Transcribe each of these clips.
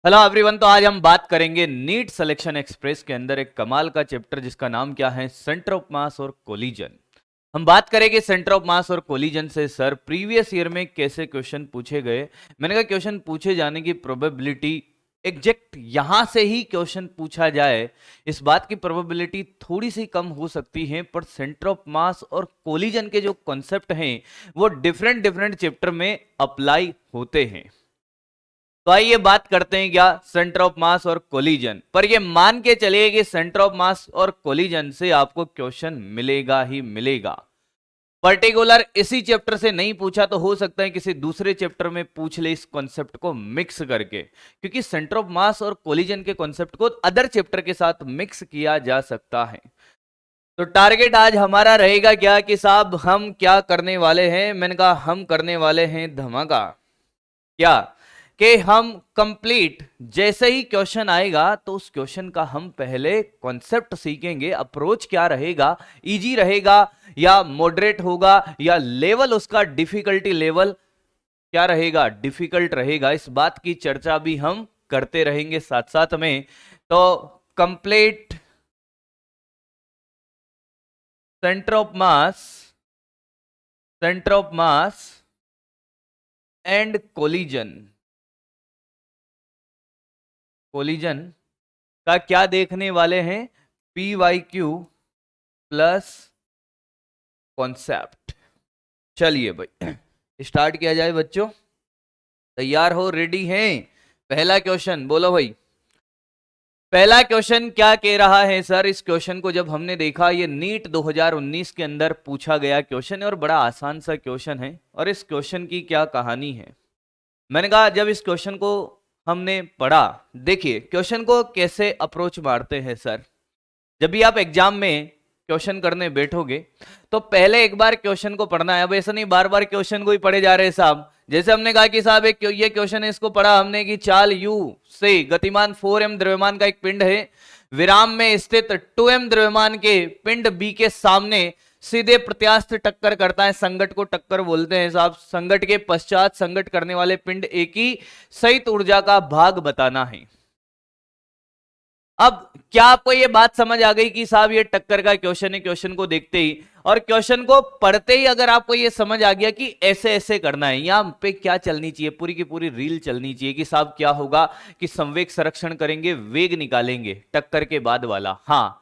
Hello everyone. तो आज हम बात करेंगे नीट सिलेक्शन एक्सप्रेस के अंदर एक कमाल का चैप्टर जिसका नाम क्या है, सेंटर ऑफ मास और कोलिजन। हम बात करेंगे सेंटर ऑफ मास और कोलिजन से सर प्रीवियस ईयर में कैसे क्वेश्चन पूछे गए। मैंने कहा क्वेश्चन पूछे जाने की प्रोबेबिलिटी एग्जैक्ट यहां से ही क्वेश्चन पूछा जाए, इस बात की प्रोबेबिलिटी थोड़ी सी कम हो सकती है, पर सेंटर ऑफ मास और कोलिजन के जो कॉन्सेप्ट हैं वो डिफरेंट डिफरेंट चैप्टर में अप्लाई होते हैं। तो आइए बात करते हैं क्या सेंटर ऑफ मास और कोलिजन पर। ये मान के चलिए कि सेंटर ऑफ मास और कोलिजन से आपको क्वेश्चन मिलेगा ही मिलेगा। पर्टिकुलर इसी चैप्टर से नहीं पूछा तो हो सकता है किसी दूसरे चैप्टर में पूछ ले इस कॉन्सेप्ट को मिक्स करके, क्योंकि सेंटर ऑफ मास और कोलिजन के कॉन्सेप्ट को अदर चैप्टर के साथ मिक्स किया जा सकता है। तो टारगेट आज हमारा रहेगा क्या कि साहब हम क्या करने वाले हैं। मैंने कहा हम करने वाले हैं धमाका। क्या कि हम कंप्लीट जैसे ही क्वेश्चन आएगा तो उस क्वेश्चन का हम पहले कॉन्सेप्ट सीखेंगे, अप्रोच क्या रहेगा, इजी रहेगा या मॉडरेट होगा, या लेवल उसका डिफिकल्टी लेवल क्या रहेगा, डिफिकल्ट रहेगा। इस बात की चर्चा भी हम करते रहेंगे साथ साथ में। तो complete centre of mass and collision का क्या देखने वाले हैं, PYQ प्लस कॉन्सेप्ट। चलिए भाई स्टार्ट किया जाए बच्चों, तैयार हो, रेडी हैं। पहला क्वेश्चन बोलो भाई। पहला क्वेश्चन क्या कह रहा है सर। इस क्वेश्चन को जब हमने देखा, ये नीट 2019 के अंदर पूछा गया क्वेश्चन है और बड़ा आसान सा क्वेश्चन है। और इस क्वेश्चन की क्या कहानी है, मैंने कहा जब इस क्वेश्चन को हमने पढ़ा, देखिए क्वेश्चन को कैसे अप्रोच मारते हैं सर। जब भी आप एग्जाम में क्वेश्चन करने बैठोगे तो पहले एक बार क्वेश्चन को पढ़ना है। अब ऐसा नहीं बार बार क्वेश्चन को ही पढ़े जा रहे साहब। जैसे हमने कहा कि साहब एक ये क्वेश्चन है, इसको पढ़ा हमने कि चाल U से गतिमान 4m द्रव्यमान का एक पिंड है, विराम में स्थित 2m द्रव्यमान के पिंड B के सामने सीधे प्रत्यास्थ टक्कर करता है। संगट को टक्कर बोलते हैं साहब। संगट के पश्चात संगट करने वाले पिंड A की सहित ऊर्जा का भाग बताना है। अब क्या आपको ये बात समझ आ गई कि साहब ये टक्कर का क्वेश्चन है। क्वेश्चन को देखते ही और क्वेश्चन को पढ़ते ही अगर आपको ये समझ आ गया कि ऐसे ऐसे करना है, यहां पे क्या चलनी चाहिए, पूरी की पूरी रील चलनी चाहिए कि साहब क्या होगा कि संवेग संरक्षण करेंगे, वेग निकालेंगे टक्कर के बाद वाला, हाँ,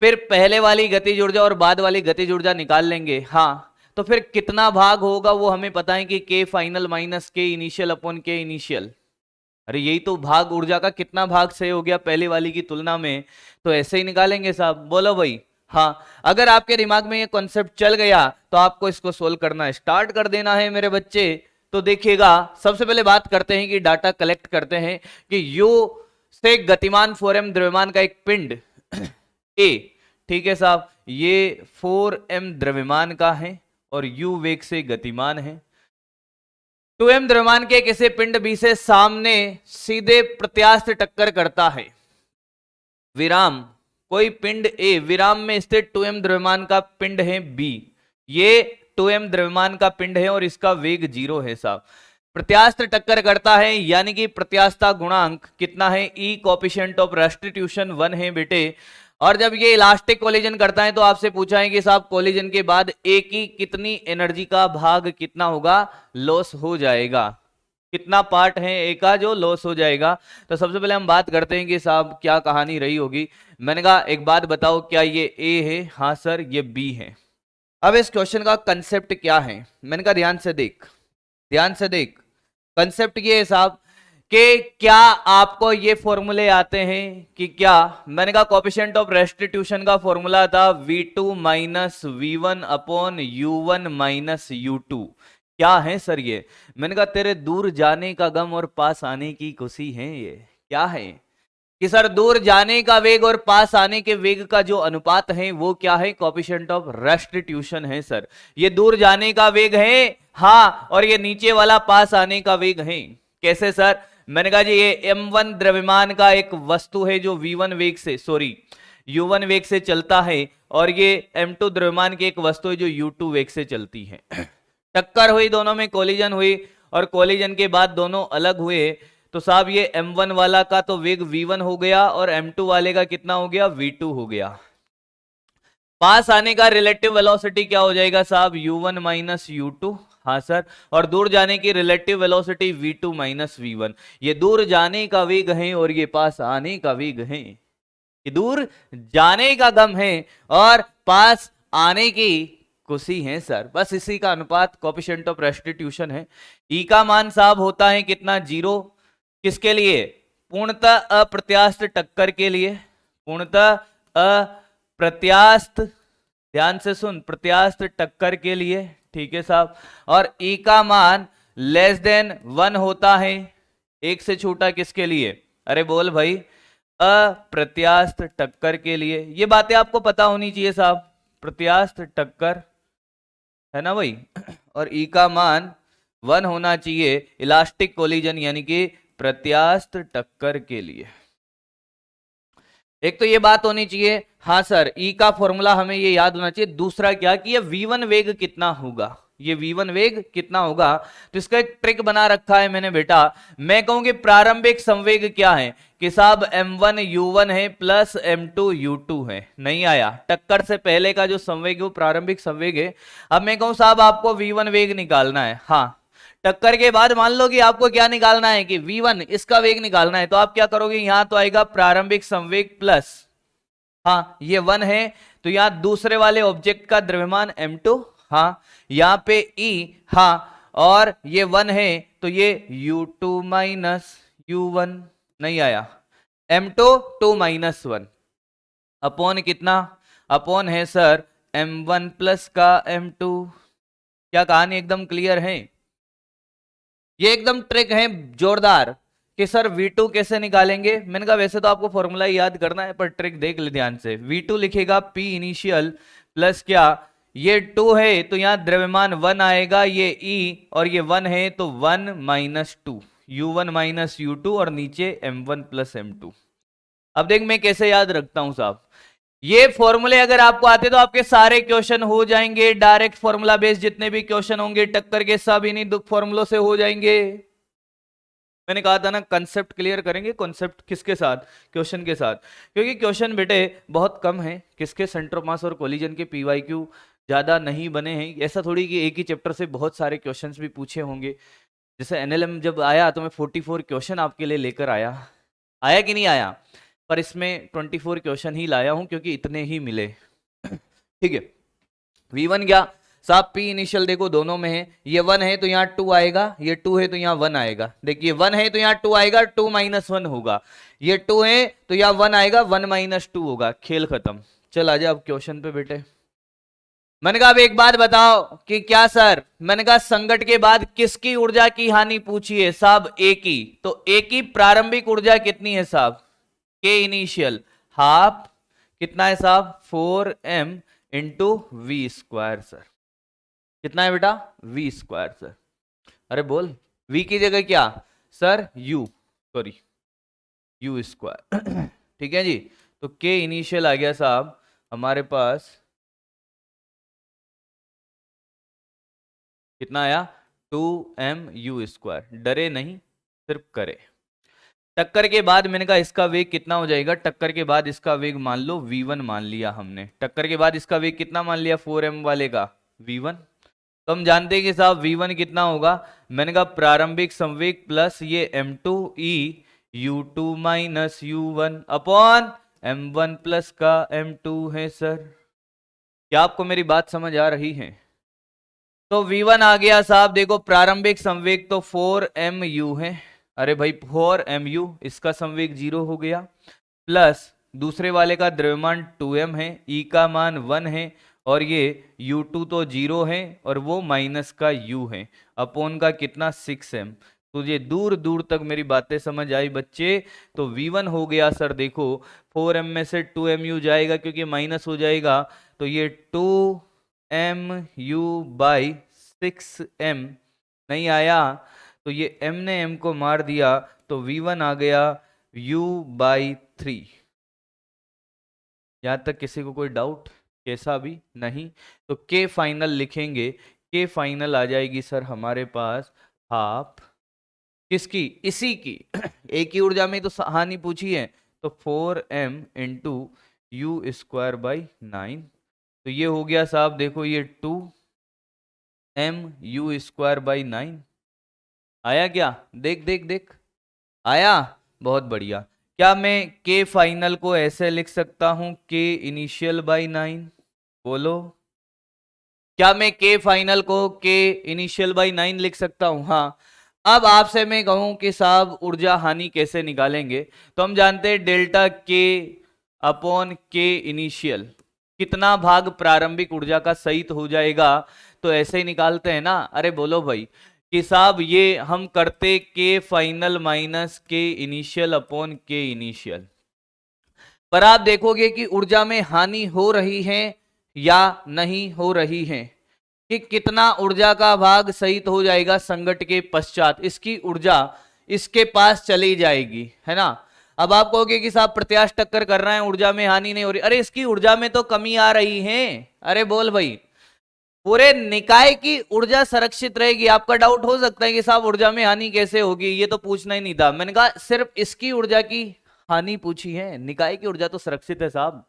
फिर पहले वाली गतिज ऊर्जा और बाद वाली गतिज ऊर्जा निकाल लेंगे, हाँ, तो फिर कितना भाग होगा वो हमें पता है कि K final minus K initial upon K initial. अरे यही तो भाग, ऊर्जा का कितना भाग सही हो गया पहले वाली की तुलना में, तो ऐसे ही निकालेंगे साहब। बोलो भाई हाँ। अगर आपके दिमाग में ये कॉन्सेप्ट चल गया तो आपको इसको सोल्व करना स्टार्ट कर देना है मेरे बच्चे। तो देखिएगा, सबसे पहले बात करते हैं कि डाटा कलेक्ट करते हैं कि U से गतिमान 4m द्रव्यमान का एक पिंड A, ठीक है साहब, ये 4m द्रव्यमान का है और U वेग से गतिमान है। 2m द्रव्यमान के किसी पिंड B से सामने सीधे प्रत्यास्थ टक्कर करता है। विराम कोई पिंड A, विराम में स्थित 2m द्रव्यमान का पिंड है B, ये 2m द्रव्यमान का पिंड है और इसका वेग 0 है साहब। प्रत्यास्थ टक्कर करता है यानी कि प्रत्यास्थता गुणांक कितना है, E कोएफिशिएंट ऑफ रेस्टिट्यूशन 1 है बेटे। और जब ये इलास्टिक कोलिजन करता है तो आपसे पूछा है कि साहब कोलिजन के बाद A की कितनी एनर्जी का भाग कितना होगा, लॉस हो जाएगा, कितना पार्ट है A का जो लॉस हो जाएगा। तो सबसे पहले हम बात करते हैं कि साहब क्या कहानी रही होगी। मैंने कहा एक बात बताओ, क्या ये A है, हाँ सर ये B है। अब इस क्वेश्चन का कंसेप्ट क्या है, मैंने कहा ध्यान से देख, ध्यान से देख। कंसेप्ट ये है साहब कि क्या आपको ये फॉर्मूले आते हैं कि क्या, मैंने कहा कोएफिशिएंट ऑफ रेस्टिट्यूशन का फॉर्मूला था V2 minus V1 upon U1 minus U2। क्या है सर ये, मैंने कहा तेरे दूर जाने का गम और पास आने की खुशी है। ये क्या है कि सर दूर जाने का वेग और पास आने के वेग का जो अनुपात है वो क्या है, कोएफिशिएंट ऑफ रेस्टिट्यूशन है सर। ये दूर जाने का वेग है, हाँ, और ये नीचे वाला पास आने का वेग है। कैसे सर, मैंने कहा जी ये M1 द्रव्यमान का एक वस्तु है जो V1 वेग से, सॉरी U1 वेग से चलता है, और ये M2 द्रव्यमान की एक वस्तु है जो U2 वेग से चलती है। टक्कर हुई, दोनों में कोलिजन हुई, और कोलिजन के बाद दोनों अलग हुए तो साहब ये m1 वाला का तो वेग v1 हो गया और m2 वाले का कितना हो गया, v2 हो गया। पास आने का रिलेटिव वेलोसिटी क्या हो जाएगा साहब, u1 माइनस u2। हाँ सर, और दूर जाने की relative velocity v2 minus v1। ये दूर जाने का वेग है और ये पास आने का वेग है। ये दूर जाने का गम है और पास आने की खुशी है सर। बस इसी का अनुपात कोएफिशिएंट ऑफ रेस्टिट्यूशन है। ई का मान साहब होता है कितना, 0। किसके लिए, पूर्णतः अप्रत्यास्थ टक्कर के लिए, पूर्णतः अप्रत्यास्थ, ध्यान से सुन, प्रत्यास्थ टक्कर के लिए, ठीक है साहब। और ई का मान लेस देन 1 होता है, एक से छोटा किसके लिए, अरे बोल भाई, अप्रत्यास्थ टक्कर के लिए। ये बातें आपको पता होनी चाहिए साहब, प्रत्यास्थ टक्कर है ना भाई। और ई का मान 1 होना चाहिए इलास्टिक कोलिजन यानी कि प्रत्यास्थ टक्कर के लिए। एक तो ये बात होनी चाहिए। हाँ सर, ई का फॉर्मूला हमें ये याद होना चाहिए। दूसरा क्या कि ये v1 वेग कितना होगा, ये v1 वेग कितना होगा, तो इसका एक ट्रिक बना रखा है मैंने बेटा। मैं कहूं कि प्रारंभिक संवेग क्या है कि साहब m1 u1 है प्लस m2 u2 है। नहीं आया, टक्कर से पहले का जो संवेग है वो प्रारंभिक संवेग है। अब मैं कहूं साहब आपको v1 वेग निकालना है, हाँ, टक्कर के बाद मान लो कि आपको क्या निकालना है कि v1 इसका वेग निकालना है, तो आप क्या करोगे, यहां तो आएगा प्रारंभिक संवेग प्लस, हाँ ये 1 है तो यहां दूसरे वाले ऑब्जेक्ट का द्रव्यमान m2, हाँ यहां पे E, हाँ और ये 1 है तो ये u2 माइनस u1। नहीं आया, m2 2 माइनस 1 अपॉन कितना, अपॉन है सर m1 प्लस का m2। क्या कहानी एकदम क्लियर है। ये एकदम ट्रिक है जोरदार कि सर v2 कैसे निकालेंगे। मैंने कहा वैसे तो आपको फॉर्मूला याद करना है पर ट्रिक देख ले ध्यान से। v2 लिखेगा p इनिशियल प्लस क्या, ये 2 है तो यहां द्रव्यमान 1 आएगा, ये E और ये 1 है तो 1 माइनस 2 u1 माइनस u2 और नीचे m1 प्लस m2। अब देख मैं कैसे याद रखता हूं साहब, ये फॉर्मूले अगर आपको आते तो आपके सारे क्वेश्चन हो जाएंगे डायरेक्ट फॉर्मूला बेस, जितने भी क्वेश्चन होंगे टक्कर के सब इन्हीं फॉर्मूलों से हो जाएंगे। मैंने कहा था ना कंसेप्ट क्लियर करेंगे, कॉन्सेप्ट किसके साथ, क्वेश्चन के साथ, क्योंकि क्वेश्चन बेटे बहुत कम है किसके, सेंटर ऑफ मास और कोलिजन के पीवाईक्यू ज्यादा नहीं बने हैं। ऐसा थोड़ी कि एक ही चैप्टर से बहुत सारे क्वेश्चंस भी पूछे होंगे। जैसे एनएलएम जब आया तो मैं 44 क्वेश्चन आपके लिए लेकर आया, आया कि नहीं आया, पर इसमें 24 क्वेश्चन ही लाया हूं क्योंकि इतने ही मिले। ठीक है, v1 क्या साहब, p इनिशियल देखो दोनों में है, ये 1 है तो यहाँ 2 आएगा, ये 2 है तो यहाँ 1 आएगा। देखिए 1 है तो यहाँ 2 आएगा, 2 माइनस 1 होगा, ये 2 है तो यहाँ 1 आएगा, 1 माइनस 2 होगा, खेल खत्म। चल आजा अब क्वेश्चन पे बेटे। मैंने कहा अब एक बात बताओ कि क्या सर, मैंने कहा संकट के बाद किसकी ऊर्जा की हानि पूछी है साहब, ए की, तो ए की प्रारंभिक ऊर्जा कितनी है साहब, के इनिशियल हाफ, कितना है साहब 4m into we square sir, कितना है बेटा v स्क्वायर सर। अरे बोल, v की जगह क्या sir, u, sorry u square. ठीक है जी, तो k इनिशियल आ गया साहब हमारे पास, कितना आया 2mu स्क्वायर। डरे नहीं, सिर्फ करे। टक्कर के बाद मैंने कहा इसका वेग कितना हो जाएगा, टक्कर के बाद इसका वेग मान लो v1 मान लिया हमने, टक्कर के बाद इसका वेग कितना मान लिया 4m वाले का v1। तो हम जानते हैं कि साहब v1 कितना होगा, मैंने कहा प्रारंभिक संवेग प्लस ये m2e u2 minus u1 upon m1 plus का m2 है सर। क्या आपको मेरी बात समझ आ रही है। तो v1 आ गया साहब, देखो प्रारंभिक संवेग तो 4mu है, अरे भाई 4mu, इसका संवेग 0 हो गया, प्लस दूसरे वाले का द्रव्यमान 2m है, E का मान 1 है और ये u2 तो 0 है और वो माइनस का u है, अपॉन का कितना 6m। तो ये दूर दूर तक मेरी बातें समझ आई बच्चे। तो v1 हो गया सर, देखो 4m में से 2mu जाएगा क्योंकि माइनस हो जाएगा, तो ये 2mu बाई 6m। नहीं आया तो ये m ने m को मार दिया, तो v1 आ गया u बाई 3। यहां तक किसी को कोई डाउट, कैसा भी नहीं। तो k फाइनल लिखेंगे, k फाइनल आ जाएगी सर हमारे पास हाफ किसकी? इसी की एक ही ऊर्जा में तो हानि पूछी है, तो 4m into you square by 9, तो ये हो गया साहब, देखो ये 2m यू स्क्वायर बाई 9 आया क्या? देख देख देख, आया, बहुत बढ़िया। क्या मैं के फाइनल को ऐसे लिख सकता हूं, के इनिशियल बाई 9? बोलो, क्या मैं के फाइनल को के इनिशियल बाई 9 लिख सकता हूं? हाँ। अब आपसे मैं कहूं कि साहब ऊर्जा हानि कैसे निकालेंगे, तो हम जानते हैं डेल्टा के अपॉन के इनिशियल, कितना भाग प्रारंभिक ऊर्जा का सहित हो जाएगा, तो ऐसे ही निकालते हैं ना। अरे बोलो भाई कि साहब ये हम करते के फाइनल माइनस के इनिशियल अपॉन के इनिशियल, पर आप देखोगे कि ऊर्जा में हानि हो रही है या नहीं हो रही है, कि कितना ऊर्जा का भाग सहित हो जाएगा संगट के पश्चात, इसकी ऊर्जा इसके पास चली जाएगी, है ना। अब आप कहोगे कि साहब प्रत्याश टक्कर कर रहे हैं, ऊर्जा में हानि नहीं हो रही, अरे इसकी ऊर्जा में तो कमी आ रही है। अरे बोल भाई, पूरे निकाय की ऊर्जा संरक्षित रहेगी। आपका डाउट हो सकता है कि साहब ऊर्जा में हानि कैसे होगी, ये तो पूछना ही नहीं था। मैंने कहा सिर्फ इसकी ऊर्जा की हानि पूछी है, निकाय की ऊर्जा तो सुरक्षित है साहब,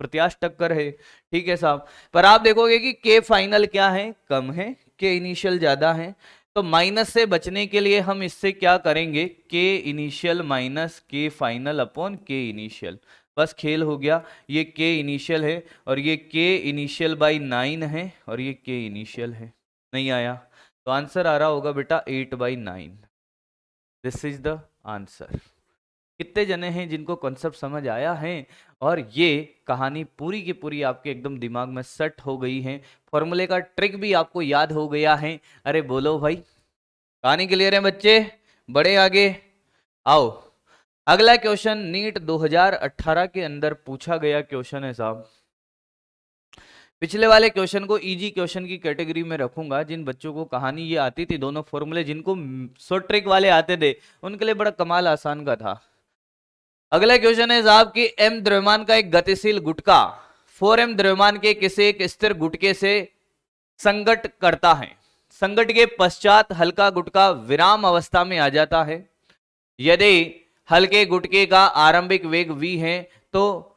प्रत्याश टक्कर है, ठीक है साहब। पर आप देखोगे कि के फाइनल क्या है, कम है, के इनिशियल ज्यादा है, तो माइनस से बचने के लिए हम इससे क्या करेंगे, के इनिशियल माइनस के फाइनल अपॉन के इनिशियल, बस खेल हो गया। ये के इनिशियल है और ये के इनिशियल बाई 9 है और ये के इनिशियल है। नहीं आया तो आंसर आ रहा होगा बेटा 8/9। This is the answer. कितने जने हैं जिनको कॉन्सेप्ट समझ आया है और ये कहानी पूरी की पूरी आपके एकदम दिमाग में सेट हो गई है, फॉर्मूले का ट्रिक भी आपको याद हो गया है? अरे बोलो भाई, कहानी क्लियर है बच्चे? बड़े आगे आओ। अगला क्वेश्चन नीट 2018 के अंदर पूछा गया क्वेश्चन है साहब। पिछले वाले क्वेश्चन को इजी क्वेश्चन की कैटेगरी में रखूंगा। जिन बच्चों को कहानी ये आती थी, दोनों फॉर्मूले जिनको शॉर्ट ट्रिक वाले आते थे, उनके लिए बड़ा कमाल आसान का था। अगला क्वेश्चन है साहब कि एम द्रव्यमान का एक गतिशील गुटका 4m द्रव्यमान के किसी एक स्थिर गुटके से संगट करता है। संगट के पश्चात हल्का गुटका विराम अवस्था में आ जाता है। यदि हल्के गुटके का आरंभिक वेग v है तो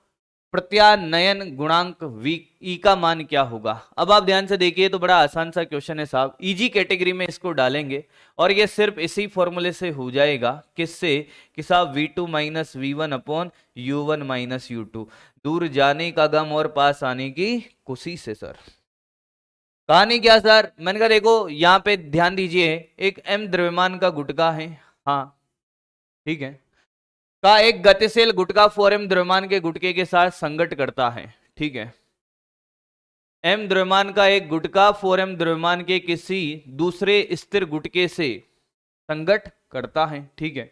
प्रत्यानयन गुणांक v ई का मान क्या होगा? अब आप ध्यान से देखिए, तो बड़ा आसान सा क्वेश्चन है साहब, इजी कैटेगरी में इसको डालेंगे और ये सिर्फ इसी फॉर्मूले से हो जाएगा। किससे? कि साहब v2 minus V1 upon u1 minus u2, दूर जाने का गम और पास आने की खुशी से। सर कहानी क्या सर? मैंने कहा देखो यहाँ पे ध्यान दीजिए, एक m द्रव्यमान का गुटका है, हाँ ठीक है, का एक गतिशील गुटका 4m द्रव्यमान के गुटके के साथ संगट करता है, ठीक है। m द्रव्यमान का एक गुटका 4m द्रव्यमान के किसी दूसरे स्थिर गुटके से संगट करता है, ठीक है।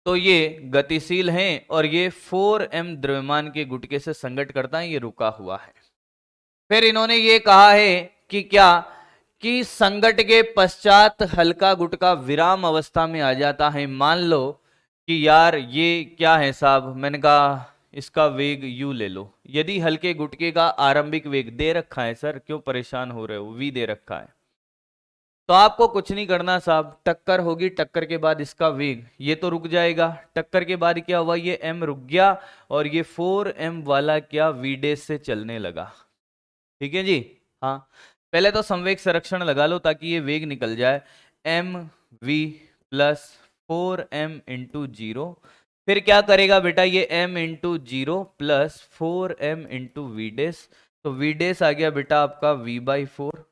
तो ये गतिशील है और ये 4m द्रव्यमान के गुटके से संगट करता है, ये रुका हुआ है। फिर इन्होंने ये कहा है कि क्या, कि संगट के पश्चात हल्का गुटका विराम अवस्था में आ जाता है। मान लो कि यार ये क्या है साहब, मैंने कहा इसका वेग u ले लो। यदि हल्के गुटके का आरंभिक वेग दे रखा है, सर क्यों परेशान हो रहे हो, v दे रखा है, तो आपको कुछ नहीं करना साहब, टक्कर होगी, टक्कर के बाद इसका वेग ये तो रुक जाएगा। टक्कर के बाद क्या हुआ, ये m रुक गया और ये 4m वाला क्या v डैश से चलने लगा, ठीक है जी। हाँ पहले तो संवेग संरक्षण लगा लो ताकि ये वेग निकल जाए, mv प्लस 4m इंटू 0, फिर क्या करेगा बेटा, ये m into 0 plus 4m into V dash, तो वी डैश आ गया बेटा आपका v/4।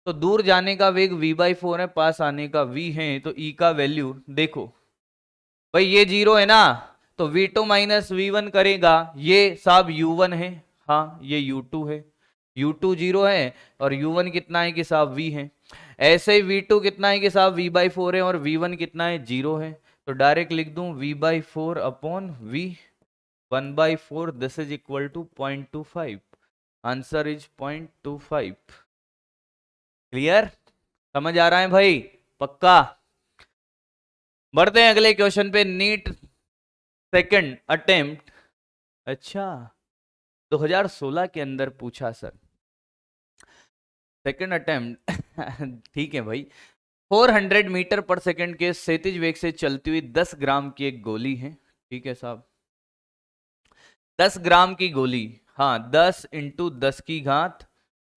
तो दूर जाने का वेग v/4 है, पास आने का v है, तो e का वैल्यू देखो भाई, ये 0 है ना, तो v2 माइनस वी1 करेगा, ये साहब u1 है, हाँ ये u2 है, u2 0 है और u1 कितना है कि साहब v है। ऐसे ही v2 कितना है कि साहब v/4 है और v1 कितना है 0 है, तो डायरेक्ट लिख दूं v/4 upon v 1/4, this is equal to 0.25, answer is 0.25। Clear? समझ आ रहा है भाई? पक्का? बढ़ते हैं अगले क्वेश्चन पे। नीट सेकंड अटेम्प्ट, अच्छा 2016 के अंदर पूछा सर, सेकंड अटेम्प्ट ठीक है भाई। 400 मीटर पर सेकंड के क्षैतिज वेग से चलती हुई 10 ग्राम की एक गोली है। ठीक है साहब, 10 ग्राम की गोली, हाँ 10 इंटू 10 की घात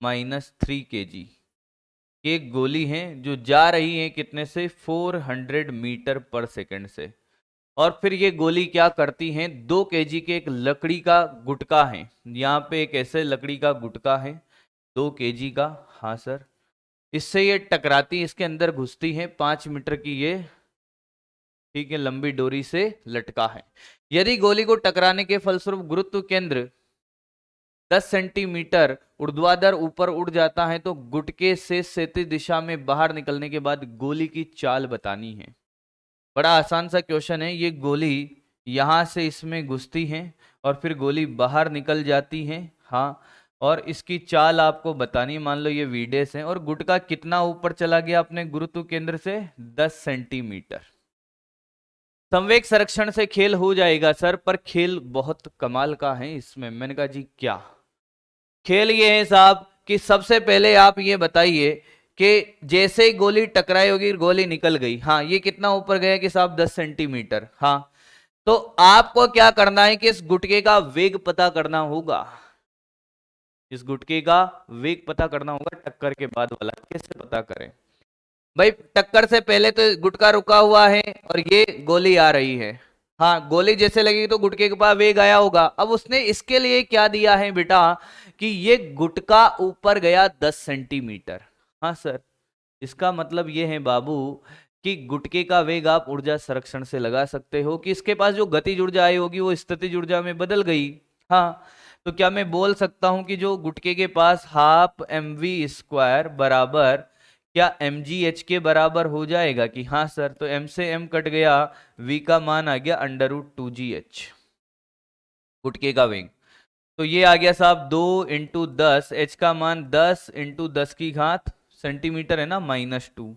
-3 kg की एक गोली है जो जा रही है कितने से, 400 मीटर पर सेकंड से। और फिर ये गोली क्या करती है, 2 kg के एक लकड़ी का गुटका है, यहाँ पे एक ऐसे लकड़ी का गुटका है 2 kg का, हाँ सर, इससे ये टकराती, इसके अंदर घुसती है, 5 मीटर की ये, ठीक है, लंबी डोरी से लटका है। यदि गोली को टकराने के फलस्वरूप गुरुत्व केंद्र 10 सेंटीमीटर ऊर्ध्वाधर ऊपर उड़ जाता है तो गुटके से क्षैतिज दिशा में बाहर निकलने के बाद गोली की चाल बतानी है। बड़ा आसान सा क्वेश्चन है। ये गोली यहां से इसमें घुसती है और फिर गोली बाहर निकल जाती है, हाँ, और इसकी चाल आपको बतानी। मान लो ये वीडेस है और गुटका कितना ऊपर चला गया अपने गुरुत्व केंद्र से, 10 सेंटीमीटर। संवेग संरक्षण से खेल हो जाएगा सर, पर खेल बहुत कमाल का है इसमें। मैंने कहा जी क्या खेल? ये है साहब कि सबसे पहले आप ये बताइए कि जैसे ही गोली टकराई होगी, गोली निकल गई, हाँ, ये कितना ऊपर गया कि साहब 10 सेंटीमीटर, हाँ, तो आपको क्या करना है कि इस गुटके का वेग पता करना होगा। इस गुटके का वेग पता करना होगा टक्कर के बाद वाला। कैसे पता करें भाई? टक्कर से पहले तो गुटका रुका हुआ है और ये गोली आ रही है, हाँ, गोली जैसे लगेगी तो गुटके के पास वेग आया होगा। अब उसने इसके लिए क्या दिया है बेटा कि ये गुटका ऊपर गया 10 सेंटीमीटर, हाँ सर, इसका मतलब ये है बाबू कि गुटके का वेग आप ऊर्जा संरक्षण से लगा सकते हो कि इसके पास जो गतिज ऊर्जा आई होगी वो स्थितिज ऊर्जा में बदल गई, हाँ, तो क्या मैं बोल सकता हूं कि जो गुटके के पास हाफ mv² बराबर क्या mgh के बराबर हो जाएगा कि हाँ सर, तो m से m कट गया, v का मान आ गया √2gh गुटके का वेग। तो ये आ गया साहब 2 इंटू 10, h का मान 10 इंटू 10 की घात सेंटीमीटर है ना, -2,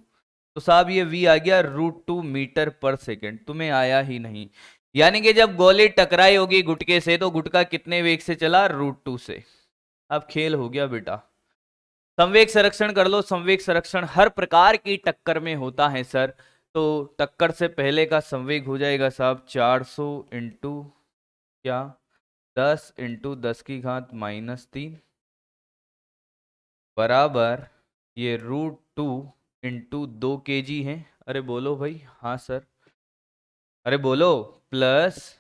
तो साहब ये v आ गया √2 मीटर पर सेकेंड। तुम्हें आया ही नहीं, यानी कि जब गोली टकराई होगी गुटके से तो गुटका कितने वेग से चला, √2 से। अब खेल हो गया बेटा। संवेग संरक्षण कर लो। संवेग संरक्षण हर प्रकार की टक्कर में होता है सर, तो टक्कर से पहले का संवेग हो जाएगा साहब 400 इंटू क्या 10 इंटू 10 की घात -3 बराबर ये √2 इंटू 2 kg है। अरे बोलो भाई, हाँ सर, अरे बोलो, प्लस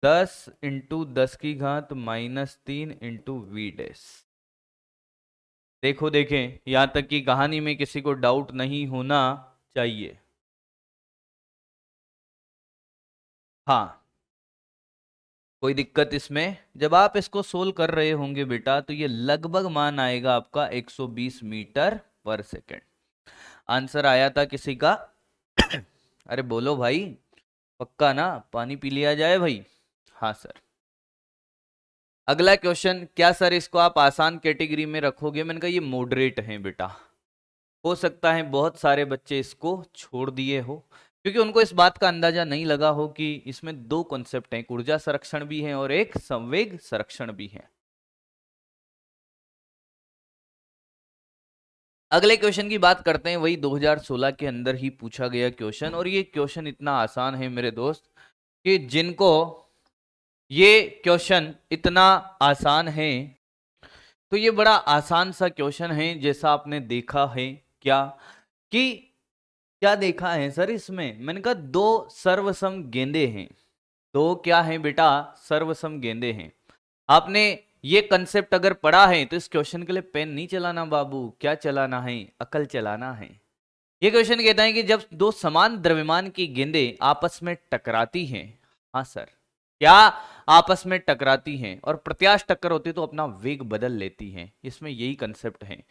10 इंटू 10 की घात -3 इंटू वी डैश। देखो देखें, यहां तक कि कहानी में किसी को डाउट नहीं होना चाहिए। हाँ, कोई दिक्कत इसमें? जब आप इसको सोल्व कर रहे होंगे बेटा तो ये लगभग मान आएगा आपका 120 मीटर पर सेकेंड। आंसर आया था किसी का? अरे बोलो भाई, पक्का ना? पानी पी लिया जाए भाई? हाँ सर। अगला क्वेश्चन, क्या सर इसको आप आसान कैटेगरी में रखोगे? मैंने कहा ये मॉडरेट है बेटा, हो सकता है बहुत सारे बच्चे इसको छोड़ दिए हो क्योंकि उनको इस बात का अंदाजा नहीं लगा हो कि इसमें दो कॉन्सेप्ट हैं, एक ऊर्जा संरक्षण भी है और एक संवेग संरक्षण भी है। अगले क्वेश्चन की बात करते हैं, वही 2016 के अंदर ही पूछा गया क्वेश्चन, और ये क्वेश्चन इतना आसान है मेरे दोस्त कि जिनको ये क्वेश्चन इतना आसान है, तो ये बड़ा आसान सा क्वेश्चन है जैसा आपने देखा है क्या कि क्या देखा है सर इसमें? मैंने कहा दो सर्वसम गेंदे हैं। दो क्या है बेटा? सर्वसम गेंदे हैं। आपने ये कंसेप्ट अगर पढ़ा है तो इस क्वेश्चन के लिए पेन नहीं चलाना बाबू, क्या चलाना है? अकल चलाना है। ये क्वेश्चन कहता है कि जब दो समान द्रव्यमान की गेंदें आपस में टकराती हैं, हाँ सर, क्या आपस में टकराती हैं और प्रत्याश टक्कर होती तो अपना वेग बदल लेती हैं। इसमें यही कंसेप्ट है।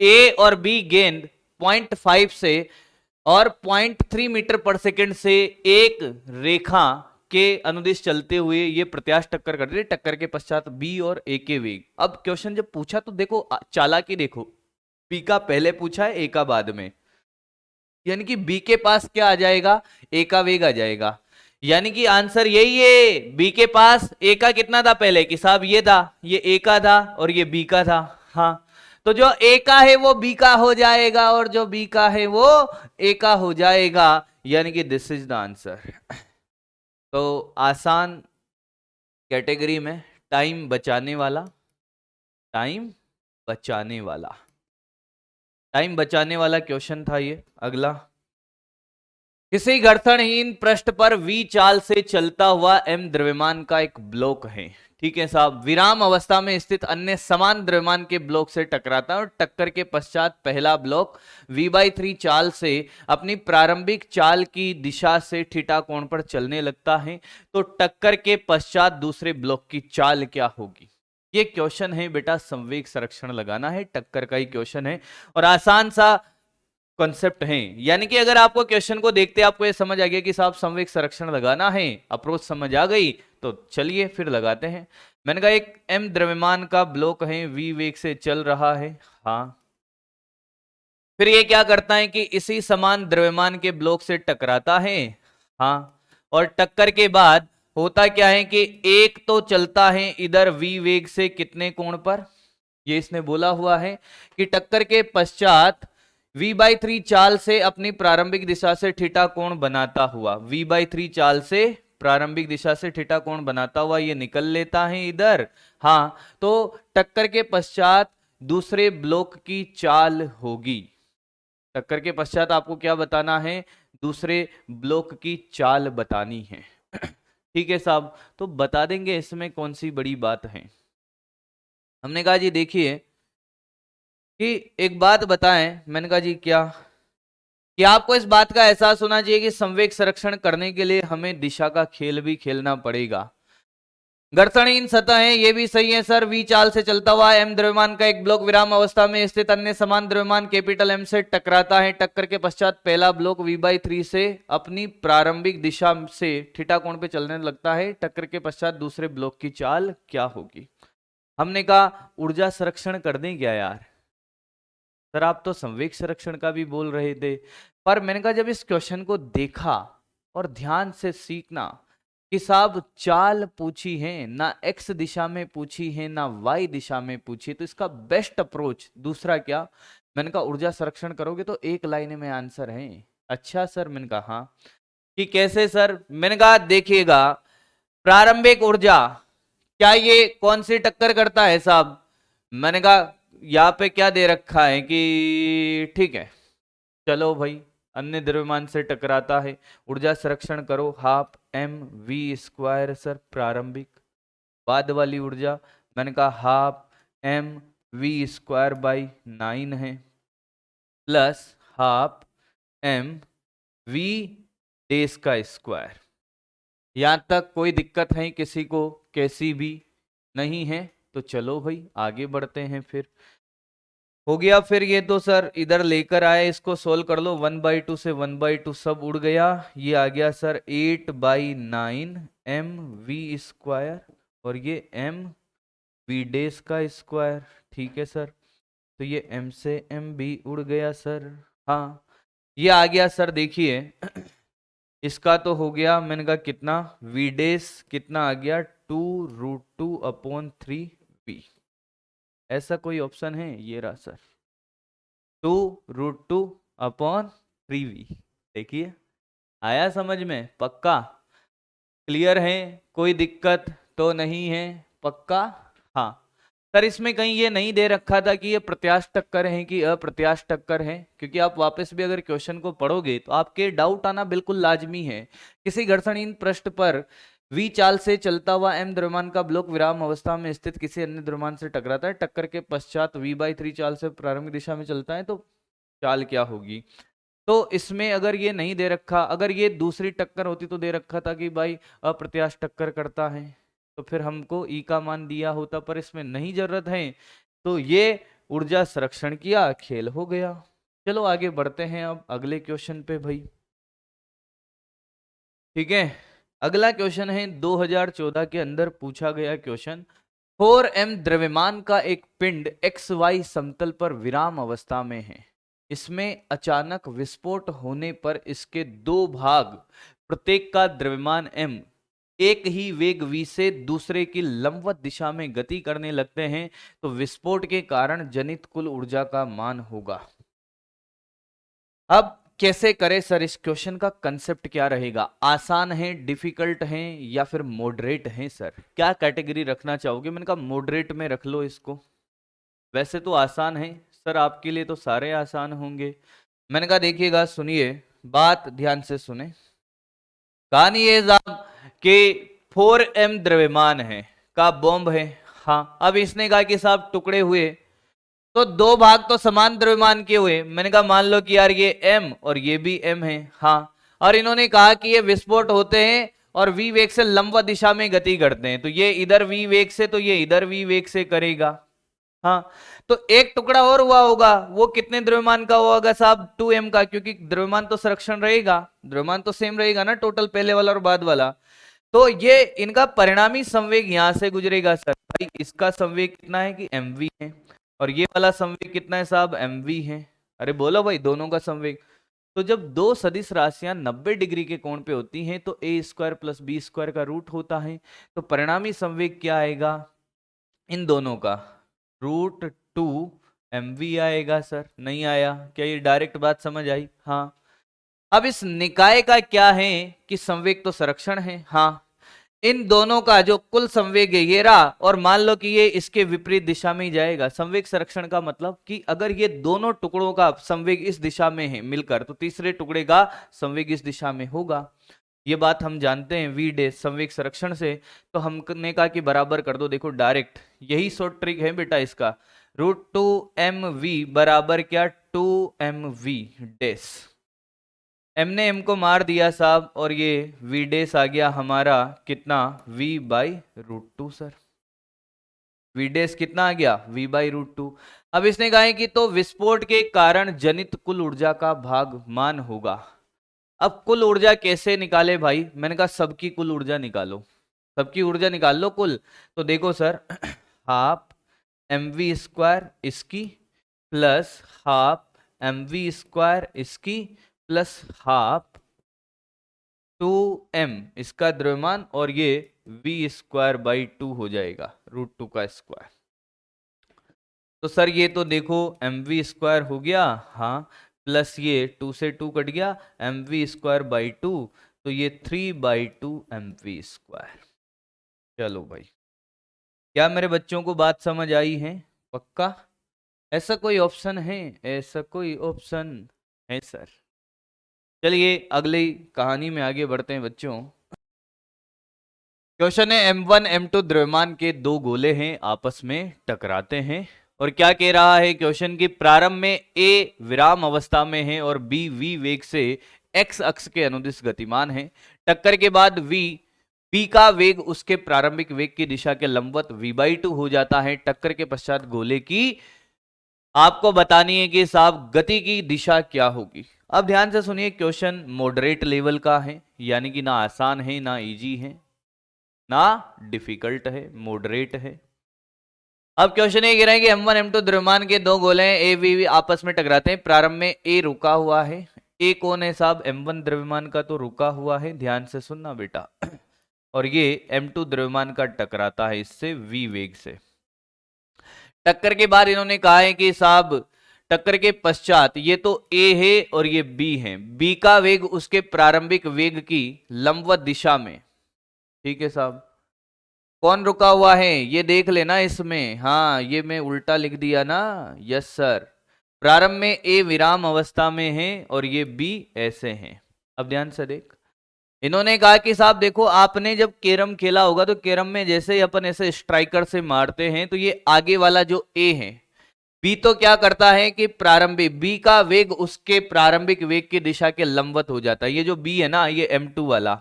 ए और बी गेंद 0.5 से और 0.3 मीटर पर सेकंड से एक रेखा के अनुदिश चलते हुए ये प्रत्याश टक्कर कर रही है। टक्कर के पश्चात बी और ए के वेग। अब क्वेश्चन जब पूछा तो देखो चालाकी देखो, बी का पहले पूछा है, ए का बाद में, यानी कि बी के पास क्या आ जाएगा? ए का वेग आ जाएगा। यानी कि आंसर यही है, बी के पास ए का कितना था पहले कि साहब ये था, ये ए का था और ये बी का था, हाँ, तो जो ए का है वो बी का हो जाएगा और जो बी का है वो ए का हो जाएगा, यानी कि दिस इज द आंसर। तो आसान कैटेगरी में टाइम बचाने वाला, टाइम बचाने वाला, टाइम बचाने वाला क्वेश्चन था ये। अगला, किसी घर्षणहीन पृष्ठ पर v चाल से चलता हुआ m द्रव्यमान का एक ब्लॉक है, ठीक है साहब, विराम अवस्था में स्थित अन्य समान द्रव्यमान के ब्लॉक से टकराता है और टक्कर के पश्चात पहला ब्लॉक v/3 चाल से अपनी प्रारंभिक चाल की दिशा से थीटा कोण पर चलने लगता है, तो टक्कर के पश्चात दूसरे ब्लॉक की चाल क्या होगी। ये क्वेश्चन है बेटा, संवेग संरक्षण लगाना है, टक्कर का ही क्वेश्चन है और आसान सा कॉन्सेप्ट है। यानी कि अगर आपको क्वेश्चन को देखते आपको ये समझ आ गया कि साहब संवेग संरक्षण लगाना है, अप्रोच समझ आ गई, तो चलिए फिर लगाते हैं। मैंने कहा एक m द्रव्यमान का ब्लॉक है, v वेग से चल रहा है, हाँ, फिर ये क्या करता है कि इसी समान द्रव्यमान के ब्लॉक से टकराता है, हाँ, और टक्कर के बाद होता क्या है कि एक तो चलता है इधर v वेग से कितने कोण पर, ये इसने बोला हुआ है कि टक्कर के पश्चात v/3 चाल से अपनी प्रारंभिक दिशा से थीटा कोण बनाता हुआ, v/3 चाल से प्रारंभिक दिशा से थीटा कोण बनाता हुआ ये निकल लेता है इधर, हाँ, तो टक्कर के पश्चात दूसरे ब्लॉक की चाल होगी। टक्कर के पश्चात आपको क्या बताना है, दूसरे ब्लॉक की चाल बतानी है। ठीक है साहब, तो बता देंगे, इसमें कौन सी बड़ी बात है। हमने कहा जी देखिए कि एक बात बताएं, मैंने कहा जी क्या, कि आपको इस बात का एहसास होना चाहिए कि संवेग संरक्षण करने के लिए हमें दिशा का खेल भी खेलना पड़ेगा। घर्षणहीन सतह है, ये भी सही है सर, v चाल से चलता हुआ m द्रव्यमान का एक ब्लॉक विराम अवस्था में स्थित अन्य समान द्रव्यमान कैपिटल M से टकराता है, टक्कर के पश्चात पहला ब्लॉक v/3 से अपनी प्रारंभिक दिशा से थीटा कोण पे चलने लगता है, टक्कर के पश्चात दूसरे ब्लॉक की चाल क्या होगी। हमने कहा ऊर्जा संरक्षण कर दें क्या यार, सर आप तो संवेग संरक्षण का भी बोल रहे थे, पर मैंने कहा जब इस क्वेश्चन को देखा और ध्यान से सीखना कि साहब चाल पूछी है ना, एक्स दिशा में पूछी है ना वाई दिशा में पूछी, तो इसका बेस्ट अप्रोच दूसरा क्या, मैंने कहा ऊर्जा संरक्षण करोगे तो एक लाइन में आंसर है। अच्छा सर, मैंने कहा हाँ, कि कैसे सर, मैंने कहा देखिएगा प्रारंभिक ऊर्जा, क्या ये कौन सी टक्कर करता है साहब, मैंने कहा यहाँ पे क्या दे रखा है कि ठीक है चलो भाई अन्य द्रव्यमान से टकराता है, ऊर्जा संरक्षण करो हाफ mv² सर प्रारंभिक, बाद वाली ऊर्जा मैंने कहा हाफ mv²/9 है प्लस हाफ mv²। यहां तक कोई दिक्कत है किसी को, कैसी भी नहीं है, तो चलो भाई आगे बढ़ते हैं। फिर हो गया, फिर ये तो सर इधर लेकर आए, इसको सोल्व कर लो, 1/2 से 1/2 सब उड़ गया, ये आ गया सर 8/9 mv² और ये mv², ठीक है सर, तो ये m से mv उड़ गया सर, हाँ, ये आ गया सर, देखिए इसका तो हो गया, मैंने कहा कितना v' कितना आ गया 2√2/3v, ऐसा कोई ऑप्शन है, ये रहा सर 2√2/3v। देखिए आया समझ में, पक्का क्लियर है, कोई दिक्कत तो नहीं है, पक्का। हाँ सर, इसमें कहीं ये नहीं दे रखा था कि ये प्रत्यास्थ टक्कर है कि अप्रत्यास्थ टक्कर है, क्योंकि आप वापस भी अगर क्वेश्चन को पढ़ोगे तो आपके डाउट आना बिल्कुल लाजमी है। किसी घर्षणहीन पृष्ठ पर v चाल से चलता हुआ m द्रव्यमान का ब्लॉक विराम अवस्था में स्थित किसी अन्य द्रव्यमान से टकराता है, टक्कर के पश्चात v/3 चाल से प्रारंभिक दिशा में चलता है, तो चाल क्या होगी। तो इसमें अगर ये नहीं दे रखा, अगर ये दूसरी टक्कर होती तो दे रखा था कि भाई अप्रत्यास्थ टक्कर करता है, तो फिर हमको ई का मान दिया होता, पर इसमें नहीं जरूरत है, तो ये ऊर्जा संरक्षण किया, खेल हो गया। चलो आगे बढ़ते हैं अब अगले क्वेश्चन पे भाई, ठीक है। अगला क्वेश्चन है 2014 के अंदर पूछा गया क्वेश्चन, 4m द्रव्यमान का एक पिंड xy समतल पर विराम अवस्था में है, इसमें अचानक विस्फोट होने पर इसके दो भाग प्रत्येक का द्रव्यमान m एक ही वेग v से दूसरे की लंबवत दिशा में गति करने लगते हैं तो विस्फोट के कारण जनित कुल ऊर्जा का मान होगा। अब कैसे करें सर, इस क्वेश्चन का कंसेप्ट क्या रहेगा? आसान है, डिफिकल्ट है या फिर मॉडरेट है? सर क्या कैटेगरी रखना चाहोगे? मैंने कहा मॉडरेट में रख लो इसको। वैसे तो आसान है सर, आपके लिए तो सारे आसान होंगे। मैंने कहा देखिएगा, सुनिए बात ध्यान से सुने। कहानी ये साहब कि 4m द्रव्यमान है का बॉम्ब है। हाँ, अब इसने कहा कि साहब टुकड़े हुए तो दो भाग तो समान द्रव्यमान के हुए। मैंने कहा मान लो कि यार ये m और ये भी m है। हाँ, और इन्होंने कहा कि ये विस्फोट होते हैं और v वेग से लंबवत दिशा में गति करते हैं, तो ये इधर v वेग से तो ये इधर v वेग से करेगा। हाँ, तो एक टुकड़ा और हुआ होगा, वो कितने द्रव्यमान का होगा साहब? 2m का, क्योंकि द्रव्यमान तो संरक्षण रहेगा, द्रव्यमान तो सेम रहेगा ना, टोटल पहले वाला और बाद वाला। तो ये इनका परिणामी संवेग यहां से गुजरेगा सर। भाई इसका संवेग कितना है कि mv है, और ये वाला संवेग कितना है साहब? mv है। अरे बोलो भाई, दोनों का संवेग। तो जब दो सदिश राशियां 90 डिग्री के कोण पे होती हैं तो a square plus B square का रूट होता है। तो परिणामी संवेग क्या आएगा इन दोनों का? √2mv आएगा सर। नहीं आया क्या? ये डायरेक्ट बात समझ आई? हाँ। अब इस निकाय का क्या है कि संवेग तो संरक्षण है। हाँ, इन दोनों का जो कुल संवेग है ये रहा, और मान लो कि ये इसके विपरीत दिशा में ही जाएगा। संवेग संरक्षण का मतलब कि अगर ये दोनों टुकड़ों का संवेग इस दिशा में है मिलकर, तो तीसरे टुकड़े का संवेग इस दिशा में होगा। ये बात हम जानते हैं v डे संवेग संरक्षण से। तो हमने कहा कि बराबर कर दो। देखो डायरेक्ट यही शॉर्ट ट्रिक है बेटा इसका। √2mv बराबर क्या? 2mv डेस। m ने m को मार दिया साहब, और ये v डेस आ गया हमारा कितना? v/√2 sir. v डेस कितना आ गया? v/√2। अब इसने कहा है कि तो विस्फोट के कारण जनित कुल ऊर्जा का भाग मान होगा। अब कुल ऊर्जा कैसे निकाले भाई? मैंने कहा सबकी कुल ऊर्जा निकालो, सबकी ऊर्जा निकाल लो कुल। तो देखो सर, हाफ mv स्क्वायर इसकी प्लस हाफ mv स्क्वायर इसकी प्लस हाफ 2m इसका द्रव्यमान, और ये v स्क्वायर बाई 2 हो जाएगा, √2 का स्क्वायर। तो सर ये तो देखो mv स्क्वायर हो गया, हाँ, प्लस ये 2 से 2 कट गया, mv स्क्वायर बाई 2, तो ये 3/2 mv स्क्वायर। चलो भाई, क्या मेरे बच्चों को बात समझ आई है? पक्का? ऐसा कोई ऑप्शन है? ऐसा कोई ऑप्शन है सर? चलिए अगली कहानी में आगे बढ़ते हैं बच्चों। क्वेश्चन है m1 m2 द्रव्यमान के दो गोले हैं, आपस में टकराते हैं, और क्या कह रहा है क्वेश्चन की प्रारंभ में A विराम अवस्था में है और B v वेग से x अक्ष के अनुदिश गतिमान है। टक्कर के बाद B का वेग उसके प्रारंभिक वेग की दिशा के लंबवत v/2 हो जाता है। टक्कर के पश्चात गोले की आपको बतानी है कि साहब गति की दिशा क्या होगी। अब ध्यान से सुनिए, क्वेश्चन मॉडरेट लेवल का है, यानी कि ना आसान है ना इजी है ना डिफिकल्ट है, मॉडरेट है। अब क्वेश्चन ये कह रहा है कि m1 m2 द्रव्यमान के दो गोले हैं, ए बी आपस में टकराते हैं। प्रारंभ में ए रुका हुआ है। ए कौन है साहब? m1 द्रव्यमान का तो रुका हुआ है, ध्यान से सुनना बेटा। और ये m2 द्रव्यमान का टकराता है इससे v वेग से। टक्कर के बाद इन्होंने कहा है कि साहब टक्कर के पश्चात ये तो A है और ये B है, B का वेग उसके प्रारंभिक वेग की लंबवत दिशा में। ठीक है साहब, कौन रुका हुआ है ये देख लेना इसमें। हाँ, ये मैं उल्टा लिख दिया ना, यस सर। प्रारंभ में A विराम अवस्था में है और ये B ऐसे हैं। अब ध्यान से देख, इन्होंने कहा कि साहब देखो, आपने जब कैरम खेला होगा तो कैरम में जैसे ही अपन ऐसे स्ट्राइकर से मारते हैं तो ये आगे वाला जो A है, B तो क्या करता है कि प्रारंभिक B का वेग उसके प्रारंभिक वेग की दिशा के लंबवत हो जाता है। ये जो B है ना, ये m2 वाला,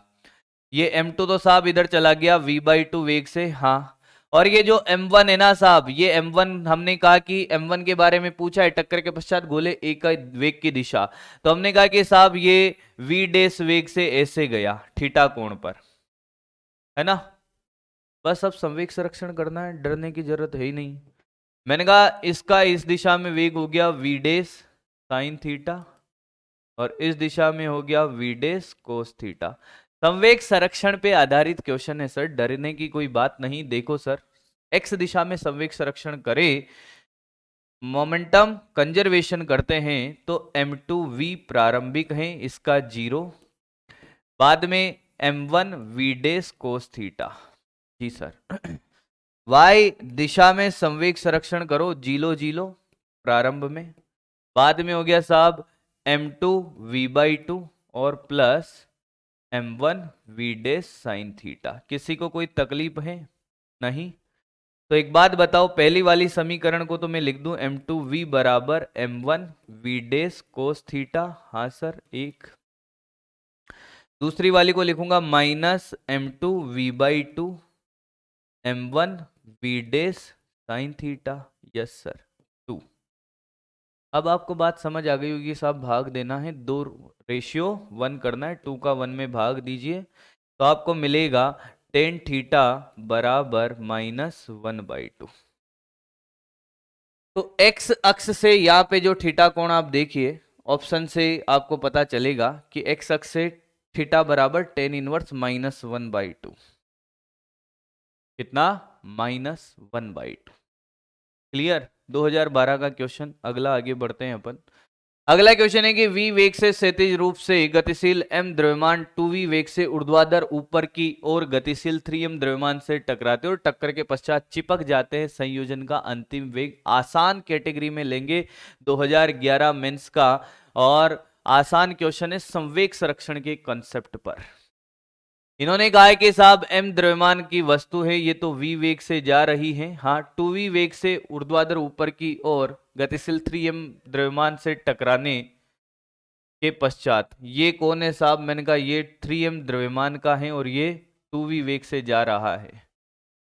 ये m2 तो साहब इधर चला गया v/2 वेग से। हाँ, और ये जो m1 है ना साहब, ये m1 हमने कहा कि m1 के बारे में पूछा है, टक्कर के पश्चात गोले A का वेग की दिशा। तो हमने कहा कि साहब ये v डेस वेग से ऐसे गया थीटा कोण पर, है ना। बस अब संवेग संरक्षण करना है, डरने की जरूरत है ही नहीं। मैंने कहा इसका इस दिशा में वेग हो गया v डेस साइन थीटा, और इस दिशा में हो गया v डेस कोस थीटा। संवेग संरक्षण पे आधारित क्वेश्चन है सर, डरने की कोई बात नहीं। देखो सर, एक्स दिशा में संवेग संरक्षण करे, मोमेंटम कंजर्वेशन करते हैं तो m2v प्रारंभिक है, इसका 0, बाद में m1v डेस कोस थीटा। जी सर। y दिशा में संवेग संरक्षण करो, जीलो जीलो प्रारंभ में, बाद में हो गया साहब m2v/2 और प्लस m1v डेस साइन थीटा। किसी को कोई तकलीफ है? नहीं। तो एक बात बताओ, पहली वाली समीकरण को तो मैं लिख दूं m2v बराबर m1v डेस कोस थीटा, हाँ सर एक। दूसरी वाली को लिखूंगा माइनस m2v/2 m1v डेस साइन थीटा, यस सर 2। अब आपको बात समझ आ गई होगी साहब, भाग देना है, 2:1 करना है, 2 का 1 में भाग दीजिए तो आपको मिलेगा टेन थीटा बराबर -1/2। तो x अक्ष से यहाँ पे जो थीटा कोण आप देखिए, ऑप्शन से आपको पता चलेगा कि x अक्ष से थीटा बराबर tan इनवर्स -1/2। कितना? -1/2। क्लियर? 2012 का क्वेश्चन। अगला आगे बढ़ते हैं अपन। अगला क्वेश्चन है कि v वेग से क्षैतिज रूप से गतिशील m द्रव्यमान 2v वेग से ऊर्ध्वाधर ऊपर की ओर गतिशील 3m द्रव्यमान से टकराते और टक्कर के पश्चात चिपक जाते हैं। संयोजन का अंतिम वेग। आसान कैटेगरी में लेंगे 2011 मेंस का, और आसान क्वेश्चन है संवेग संरक्षण के कॉन्सेप्ट पर। इन्होंने कहा है कि साहब m द्रव्यमान की वस्तु है, ये तो v वेग से जा रही है, हाँ 2v वेग से ऊर्ध्वाधर ऊपर की ओर गतिशील 3m द्रव्यमान से टकराने के पश्चात, ये कौन है साहब? मैंने कहा ये 3m द्रव्यमान का है और ये 2v वेग से जा रहा है।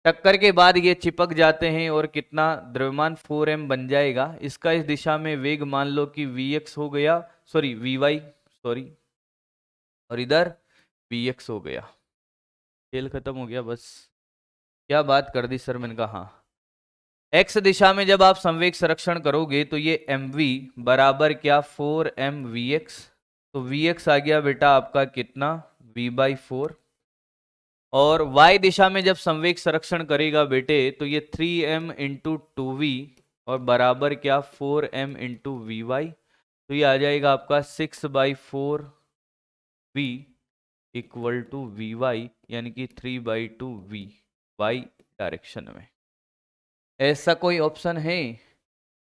टक्कर के बाद ये चिपक जाते हैं और कितना द्रव्यमान 4m बन जाएगा। इसका इस दिशा में वेग मान लो कि vx हो गया, सॉरी vy, सॉरी, और इधर vx हो गया। खेल खत्म हो गया बस। क्या बात कर दी सर? मैंने कहा हाँ। x दिशा में जब आप संवेग संरक्षण करोगे तो ये mv बराबर क्या? 4mvx। तो vx आ गया बेटा आपका कितना? v/4। और y दिशा में जब संवेग संरक्षण करेगा बेटे तो ये 3m इंटू 2v और बराबर क्या? 4m into vy। तो ये आ जाएगा आपका 6/4v इक्वल टू vy, यानी कि 3/2v y डायरेक्शन में। ऐसा कोई ऑप्शन है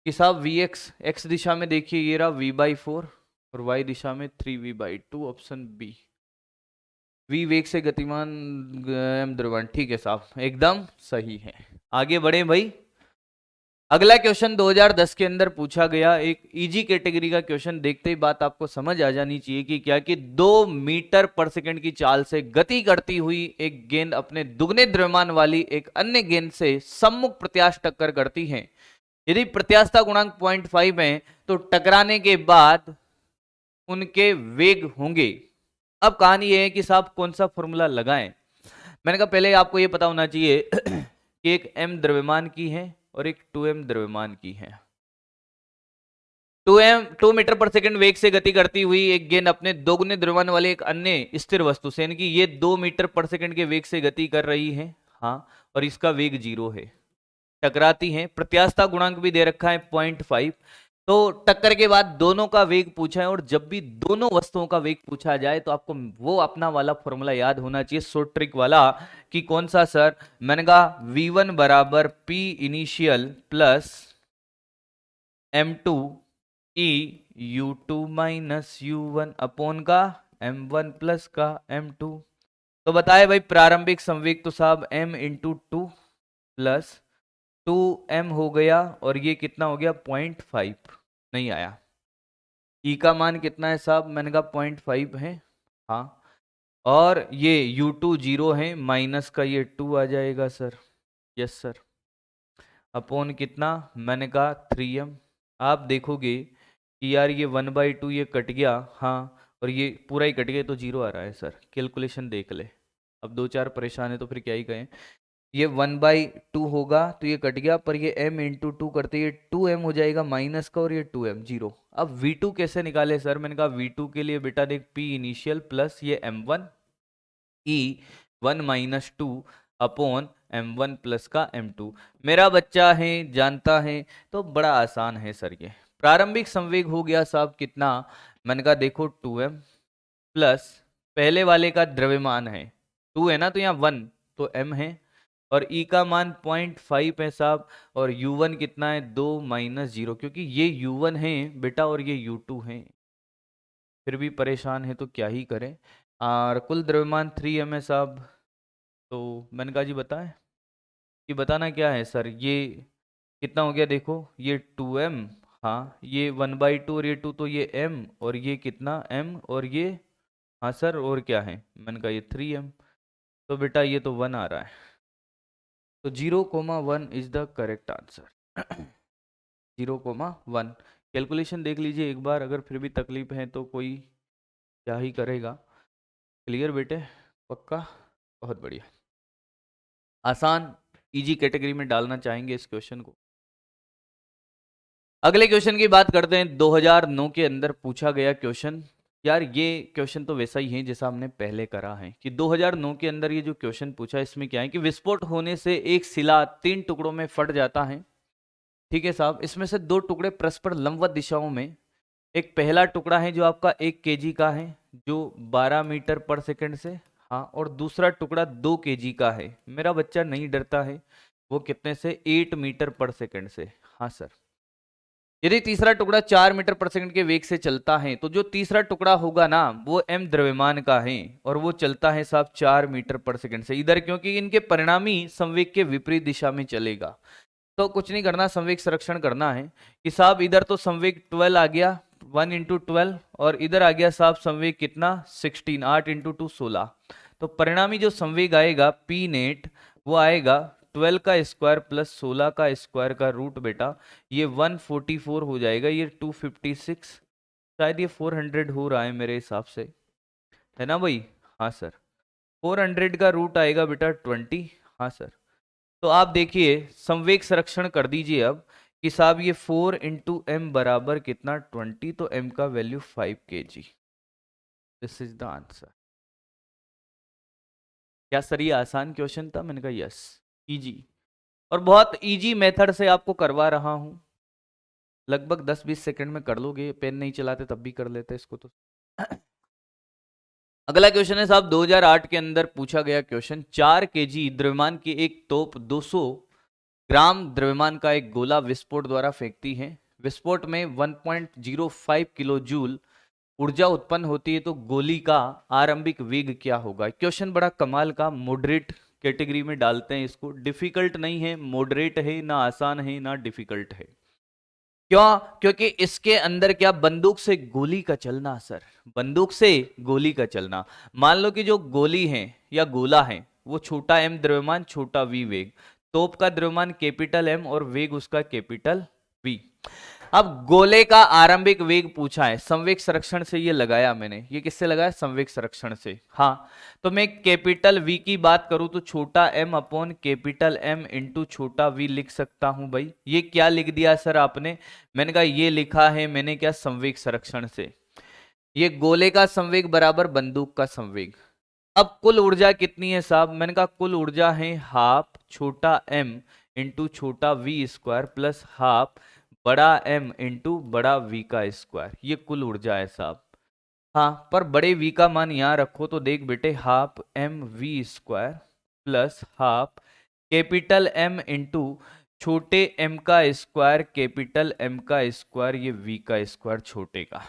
कि साहब vx x दिशा में देखिए ये रहा v/4 और y दिशा में 3v/2? ऑप्शन बी, v वेग से गतिमान m द्रव्यमान। ठीक है साहब, एकदम सही है। आगे बढ़े भाई। अगला क्वेश्चन 2010 के अंदर पूछा गया, एक इजी कैटेगरी का क्वेश्चन। देखते ही बात आपको समझ आ जानी चाहिए कि क्या कि 2 मीटर पर सेकंड की चाल से गति करती हुई एक गेंद अपने दुगने द्रव्यमान वाली एक अन्य गेंद से सम्मुख प्रत्यास्थ टक्कर करती है। यदि प्रत्यास्थता गुणांक 0.5 है तो टकराने के बाद उनके वेग होंगे। अब कहानी यह है कि साहब कौन सा फॉर्मूला लगाएं। मैंने कहा पहले आपको यह पता होना चाहिए कि एक m द्रव्यमान की है और एक 2m द्रव्यमान की है। 2 मीटर पर सेकंड वेग से गति करती हुई एक गेंद अपने दोगुने द्रव्यमान वाले एक अन्य स्थिर वस्तु से, यानी कि ये 2 मीटर पर सेकंड के वेग से गति कर रही है, हाँ, और इसका वेग 0 है, टकराती हैं। प्रत्यास्थता गुणांक भी दे रखा है 0.5। तो टक्कर के बाद दोनों का वेग पूछा है, और जब भी दोनों वस्तुओं का वेग पूछा जाए तो आपको वो अपना वाला फॉर्मूला याद होना चाहिए, शॉर्ट ट्रिक वाला। कि कौन सा सर? मैंने कहा v1 बराबर p initial plus m2 e u2 minus u1 upon का m1 प्लस का m2। तो बताए भाई प्रारंभिक संवेग तो साहब m इंटू 2 प्लस 2m हो गया, और ये कितना हो गया? 0.5 नहीं आया। ई का मान कितना है साहब? मैंने कहा 0.5 है, हाँ, और ये u2 0 है, माइनस का ये 2 आ जाएगा सर, यस सर, अपॉन कितना? मैंने कहा 3m। आप देखोगे कि यार ये 1/2 ये कट गया, हाँ, और ये पूरा ही कट गया तो 0 आ रहा है सर। कैलकुलेशन देख ले। अब 2-4 परेशान है तो फिर क्या ही कहें। ये 1/2 होगा तो ये कट गया, पर ये m इंटू 2 करते ये 2m हो जाएगा माइनस का, और ये 2m 0। अब v2 कैसे निकाले सर? मैंने कहा v2 के लिए बेटा देख p इनिशियल प्लस ये m1 E1 - 2 upon M1 plus का M2। मेरा बच्चा है, जानता है, तो बड़ा आसान है सर। ये प्रारंभिक संवेग हो गया साहब कितना, मैंने कहा देखो 2m प्लस पहले वाले का द्रव्यमान है 2 है ना, तो यहाँ 1 तो m है, और E का मान 0.5 है साहब, और U1 कितना है 2 - 0, क्योंकि ये U1 है बेटा और ये U2 है। फिर भी परेशान है तो क्या ही करें। और कुल द्रव्यमान 3m है साहब। तो मैंने कहा जी बताएं कि बताना क्या है सर। ये कितना हो गया देखो, ये 2m, हाँ ये 1/2 और ये 2, तो ये m, और ये कितना m, और ये हाँ सर और क्या है, मैंने कहा ये 3m, तो बेटा ये तो 1 आ रहा है। तो 0,1 is the correct answer. 0,1। Calculation देख लीजिए एक बार, अगर फिर भी तकलीफ है तो कोई क्या ही करेगा। क्लियर बेटे, पक्का, बहुत बढ़िया। आसान इजी कैटेगरी में डालना चाहेंगे इस क्वेश्चन को। अगले क्वेश्चन की बात करते हैं। 2009 के अंदर पूछा गया क्वेश्चन। यार ये क्वेश्चन तो वैसा ही है जैसा हमने पहले करा है कि 2009 के अंदर ये जो क्वेश्चन पूछा, इसमें क्या है कि विस्फोट होने से एक शिला 3 टुकड़ों में फट जाता है। ठीक है साहब, इसमें से 2 टुकड़े परस्पर लंबवत दिशाओं में, एक पहला टुकड़ा है जो आपका 1 kg का है, जो 12 मीटर पर सेकंड से, हाँ, और दूसरा टुकड़ा 2 kg का है। मेरा बच्चा नहीं डरता है, वो कितने से, 8 मीटर पर सेकंड से। हाँ सर, यदि तीसरा टुकड़ा 4 मीटर पर सेकंड के वेग से चलता है, तो जो तीसरा टुकड़ा होगा ना वो m द्रव्यमान का है, और वो चलता है साहब 4 मीटर पर सेकंड से। इधर क्योंकि इनके परिणामी संवेग के विपरीत दिशा में चलेगा, तो कुछ नहीं करना, संवेग संरक्षण करना है कि साहब इधर तो संवेग 12 आ गया, 1 × 12, और इधर आ गया साहब संवेग कितना 16, 8 × 2 16। तो परिणामी जो संवेग आएगा पी नेट, वो आएगा 12 का स्क्वायर प्लस 16 का स्क्वायर का रूट, बेटा ये 144 हो जाएगा, ये 256, शायद ये 400 हो रहा है मेरे हिसाब से, है ना भाई। हाँ सर, 400 का रूट आएगा बेटा 20। हाँ सर, तो आप देखिए संवेग संरक्षण कर दीजिए अब कि साहब ये 4 × m बराबर कितना 20, तो m का value 5 kg। This is the answer. क्या सर ये आसान क्वेश्चन था? मैंने कहा यस, इजी, और बहुत इजी मेथड से आपको करवा रहा हूं। लगभग 10-20 सेकंड में कर लोगे, पेन नहीं चलाते तब भी कर लेते इसको तो। अगला क्वेश्चन है साहब 2008 के अंदर पूछा गया क्वेश्चन। 4 kg द्रव्यमान की एक तोप 200 ग्राम द्रव्यमान का एक गोला विस्फोट द्वारा फेंकती है। विस्फोट में 1.05 किलो जूल ऊर्जा उत्पन्न होती है, तो गोली का आरंभिक वेग क्या होगा। क्वेश्चन बड़ा कमाल का, मॉडरेट कैटेगरी में डालते हैं इसको, डिफिकल्ट नहीं है, मॉडरेट है, ना आसान है ना डिफिकल्ट है। क्यों? क्योंकि इसके अंदर क्या, बंदूक से गोली का चलना सर, बंदूक से गोली का चलना। मान लो कि जो गोली है या गोला है वो छोटा m द्रव्यमान छोटा v वेग, तोप का द्रव्यमान कैपिटल M और वेग उसका कैपिटल v। अब गोले का आरंभिक वेग पूछा है, संवेग संरक्षण से ये लगाया मैंने, ये किससे लगाया, संवेग संरक्षण से। हाँ, तो मैं कैपिटल V की बात करूं तो छोटा m upon capital M into छोटा v लिख सकता हूं भाई। ये क्या लिख दिया सर आपने? मैंने कहा ये लिखा है मैंने क्या, संवेग संरक्षण से। ये गोले का संवेग बराबर बंदूक का संवेग। अब कुल ऊर्जा कितनी है साहब? मैंने कहा कुल ऊर्जा है हाफ छोटा m इंटू छोटा v स्क्वायर प्लस हाफ बड़ा m इंटू बड़ा v का स्क्वायर, ये कुल ऊर्जा है साहब। हाँ, पर बड़े v का मान यहाँ रखो तो देख बेटे, half m v square plus half capital M into छोटे m का स्क्वायर कैपिटल M का स्क्वायर, ये v का स्क्वायर छोटे का।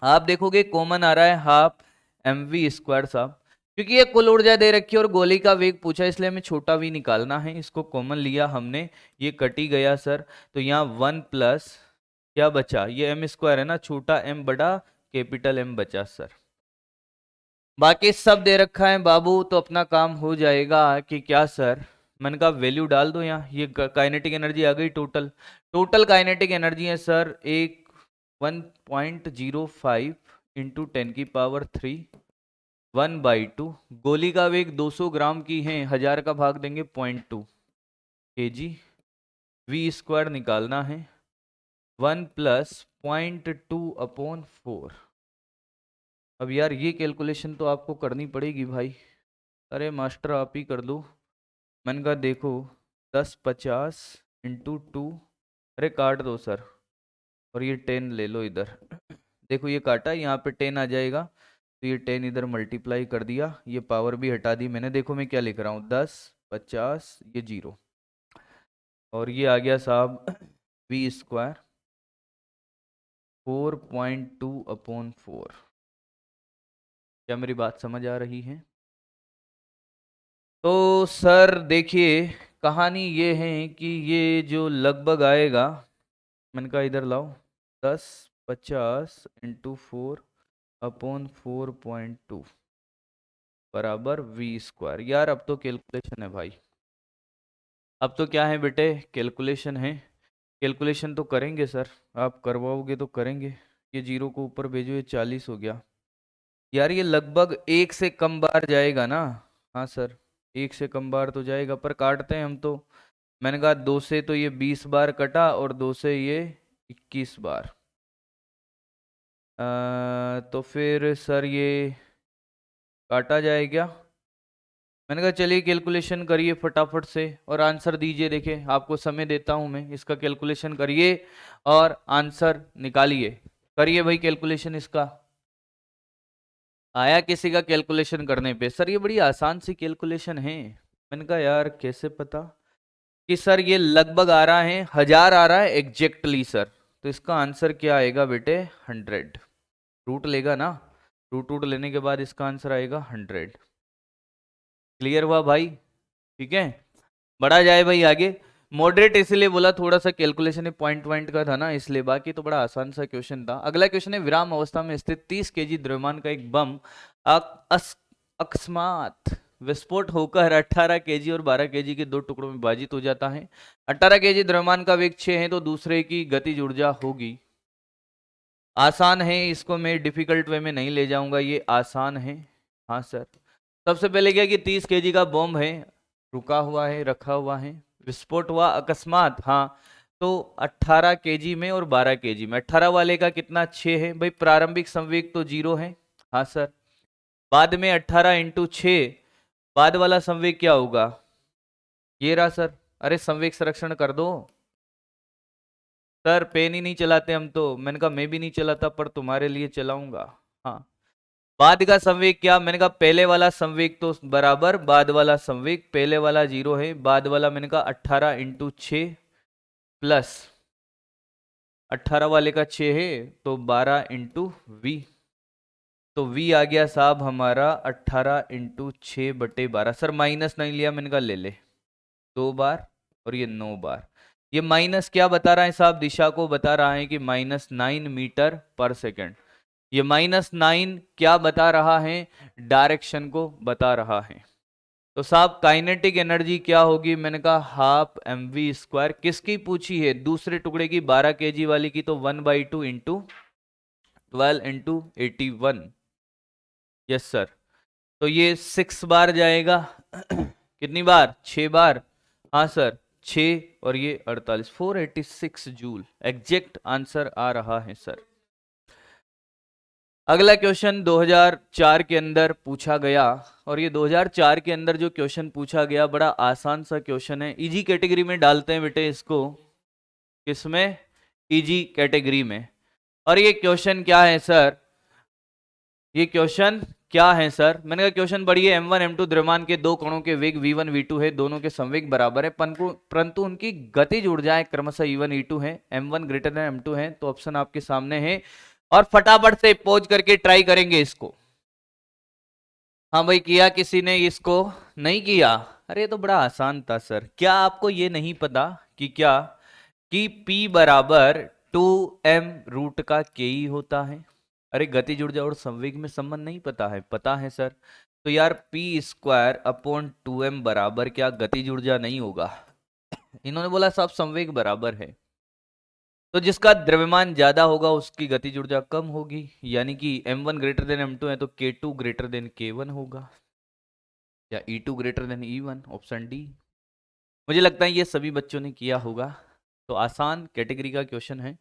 आप देखोगे कॉमन आ रहा है हाफ mv स्क्वायर साहब, क्योंकि ये कुल ऊर्जा दे रखी है और गोली का वेग पूछा, इसलिए हमें छोटा v निकालना है। इसको कॉमन लिया हमने, ये कट ही गया सर, तो यहाँ 1 प्लस क्या बचा, ये m स्क्वायर है ना, छोटा m बड़ा कैपिटल M बचा सर। बाकी सब दे रखा है बाबू, तो अपना काम हो जाएगा कि क्या सर, मैंने कहा वैल्यू डाल दो यहाँ। ये काइनेटिक एनर्जी आ गई, टोटल टोटल काइनेटिक एनर्जी है सर 1.05 इंटू 10⁻³ 1/2। गोली का वेग 200 ग्राम की है, 1000 का भाग देंगे 0.2 kg। v स्क्वायर निकालना है, 1 प्लस 0.2/4। अब यार ये कैलकुलेशन तो आपको करनी पड़ेगी भाई, अरे मास्टर आप ही कर दो। मैंने कहा देखो 10 50 इंटू 2, अरे काट दो सर, और ये 10 ले लो इधर। देखो ये काटा, यहाँ पे 10 आ जाएगा, तो ये 10 इधर मल्टीप्लाई कर दिया, ये पावर भी हटा दी मैंने। देखो मैं क्या लिख रहा हूँ, 10 50, ये 0, और ये आ गया साहब v² 4.2/4। क्या मेरी बात समझ आ रही है? तो सर देखिए कहानी ये है कि ये जो लगभग आएगा, मैंने कहा इधर लाओ, 10 50 × 4/4.2 बराबर v²। यार अब तो कैलकुलेशन है भाई, अब तो क्या है बेटे, कैलकुलेशन है। कैलकुलेशन तो करेंगे सर, आप करवाओगे तो करेंगे। ये 0 को ऊपर भेजो, ये 40 हो गया। यार ये लगभग 1 से कम बार जाएगा ना? हाँ सर 1 से कम बार तो जाएगा, पर काटते हैं हम तो। मैंने कहा 2 से तो ये 20 बार कटा, और 2 से ये 21 बार। तो फिर सर ये काटा जाए क्या? मैंने कहा चलिए कैलकुलेशन करिए फटाफट से और आंसर दीजिए। देखिए आपको समय देता हूं मैं, इसका कैलकुलेशन करिए और आंसर निकालिए। करिए भाई कैलकुलेशन इसका। आया किसी का कैलकुलेशन करने पे? सर ये बड़ी आसान सी कैलकुलेशन है। मैंने कहा यार कैसे पता कि सर ये लगभग आ रहा है, 1000 आ रहा है एग्जैक्टली सर। तो इसका आंसर क्या आएगा बेटे? 100। रूट लेगा ना, रूट लेने के बाद इसका आंसर आएगा 100। क्लियर हुआ भाई? ठीक है, बढ़ा जाए भाई आगे। मॉडरेट इसलिए बोला, थोड़ा सा कैलकुलेशन पॉइंट पॉइंट का था ना इसलिए, बाकी तो बड़ा आसान सा क्वेश्चन था। अगला क्वेश्चन है, विराम अवस्था में स्थित 30 केजी द्रव्यमान का एक बम अकस्मात विस्फोट होकर 18 केजी और 12 केजी के 2 टुकड़ों में विभाजित हो जाता है। 18 केजी द्रव्यमान का वेग 6 है, तो दूसरे की गतिज ऊर्जा होगी। आसान है, इसको मैं डिफिकल्ट वे में नहीं ले जाऊंगा, ये आसान है। हाँ सर, सबसे पहले क्या कि 30 केजी का बॉम्ब है, रुका हुआ है, रखा हुआ है, विस्फोट हुआ अकस्मात। हाँ, तो 18 केजी में और 12 केजी में, 18 वाले का कितना? 6 है भाई। प्रारंभिक संवेग तो 0 है। हाँ सर, बाद में 18 इंटू 6, बाद वाला संवेग क्या होगा? ये रहा सर। अरे संवेग संरक्षण कर दो सर, पेन ही नहीं चलाते हम तो। मैंने कहा मैं भी नहीं चलाता, पर तुम्हारे लिए चलाऊंगा। हाँ, बाद का संवेग क्या? मैंने कहा पहले वाला संवेग तो बराबर बाद वाला संवेग, पहले वाला 0 है, बाद वाला मैंने कहा 18 इंटू 6 प्लस 18 वाले का 6 है, तो 12 इंटू वी। तो v आ गया साहब हमारा 18 इंटू 6/12। सर माइनस नहीं लिया, मैंने कहा ले ले, 2 बार और ये 9 बार। ये माइनस क्या बता रहा है साहब? दिशा को बता रहा है कि -9 मीटर पर सेकेंड। ये -9 क्या बता रहा है? डायरेक्शन को बता रहा है। तो साहब काइनेटिक एनर्जी क्या होगी? मैंने कहा 12 mv²। किसकी पूछी है? दूसरे टुकड़े की, 12 केजी वाली की, तो 1/2 इंटू 12 इंटू 81। यस सर, तो ये 6 बार जाएगा। कितनी बार? 6 बार। हाँ सर 6 और ये 48, 486 जूल एग्जैक्ट आंसर आ रहा है सर। अगला क्वेश्चन 2004 के अंदर पूछा गया, और ये 2004 के अंदर जो क्वेश्चन पूछा गया बड़ा आसान सा क्वेश्चन है। इजी कैटेगरी में डालते हैं बेटे इसको। किसमें? इजी कैटेगरी में। और ये क्वेश्चन क्या है सर? ये क्वेश्चन क्या है सर? मैंने कहा क्वेश्चन पढ़िए। m1 m2 द्रव्यमान के 2 कणों के वेग v1 v2 है, दोनों के संवेग बराबर है, परंतु उनकी गतिज ऊर्जाएं क्रमशः e1 e2 है, m1 ग्रेटर देन m2 है। तो ऑप्शन आपके सामने है, और फटाफट से पॉज करके ट्राई करेंगे इसको। हाँ भाई, किया किसी ने इसको? नहीं किया? अरे ये तो बड़ा आसान था सर। क्या आपको ये नहीं पता कि क्या कि P बराबर 2m√k होता है? अरे गतिज ऊर्जा और संवेग में संबंध नहीं पता है? पता है सर। तो यार P²/2m बराबर क्या गतिज ऊर्जा नहीं होगा? इन्होंने बोला साहब संवेग बराबर है, तो जिसका द्रव्यमान ज्यादा होगा उसकी गतिज ऊर्जा कम होगी, यानी कि m1 ग्रेटर देन m2 है तो k2 ग्रेटर देन k1 होगा, या e2 greater than e1, option D. मुझे लगता है ये सभी बच्चों ने किया होगा, तो आसान कैटेगरी का क्वेश्चन है।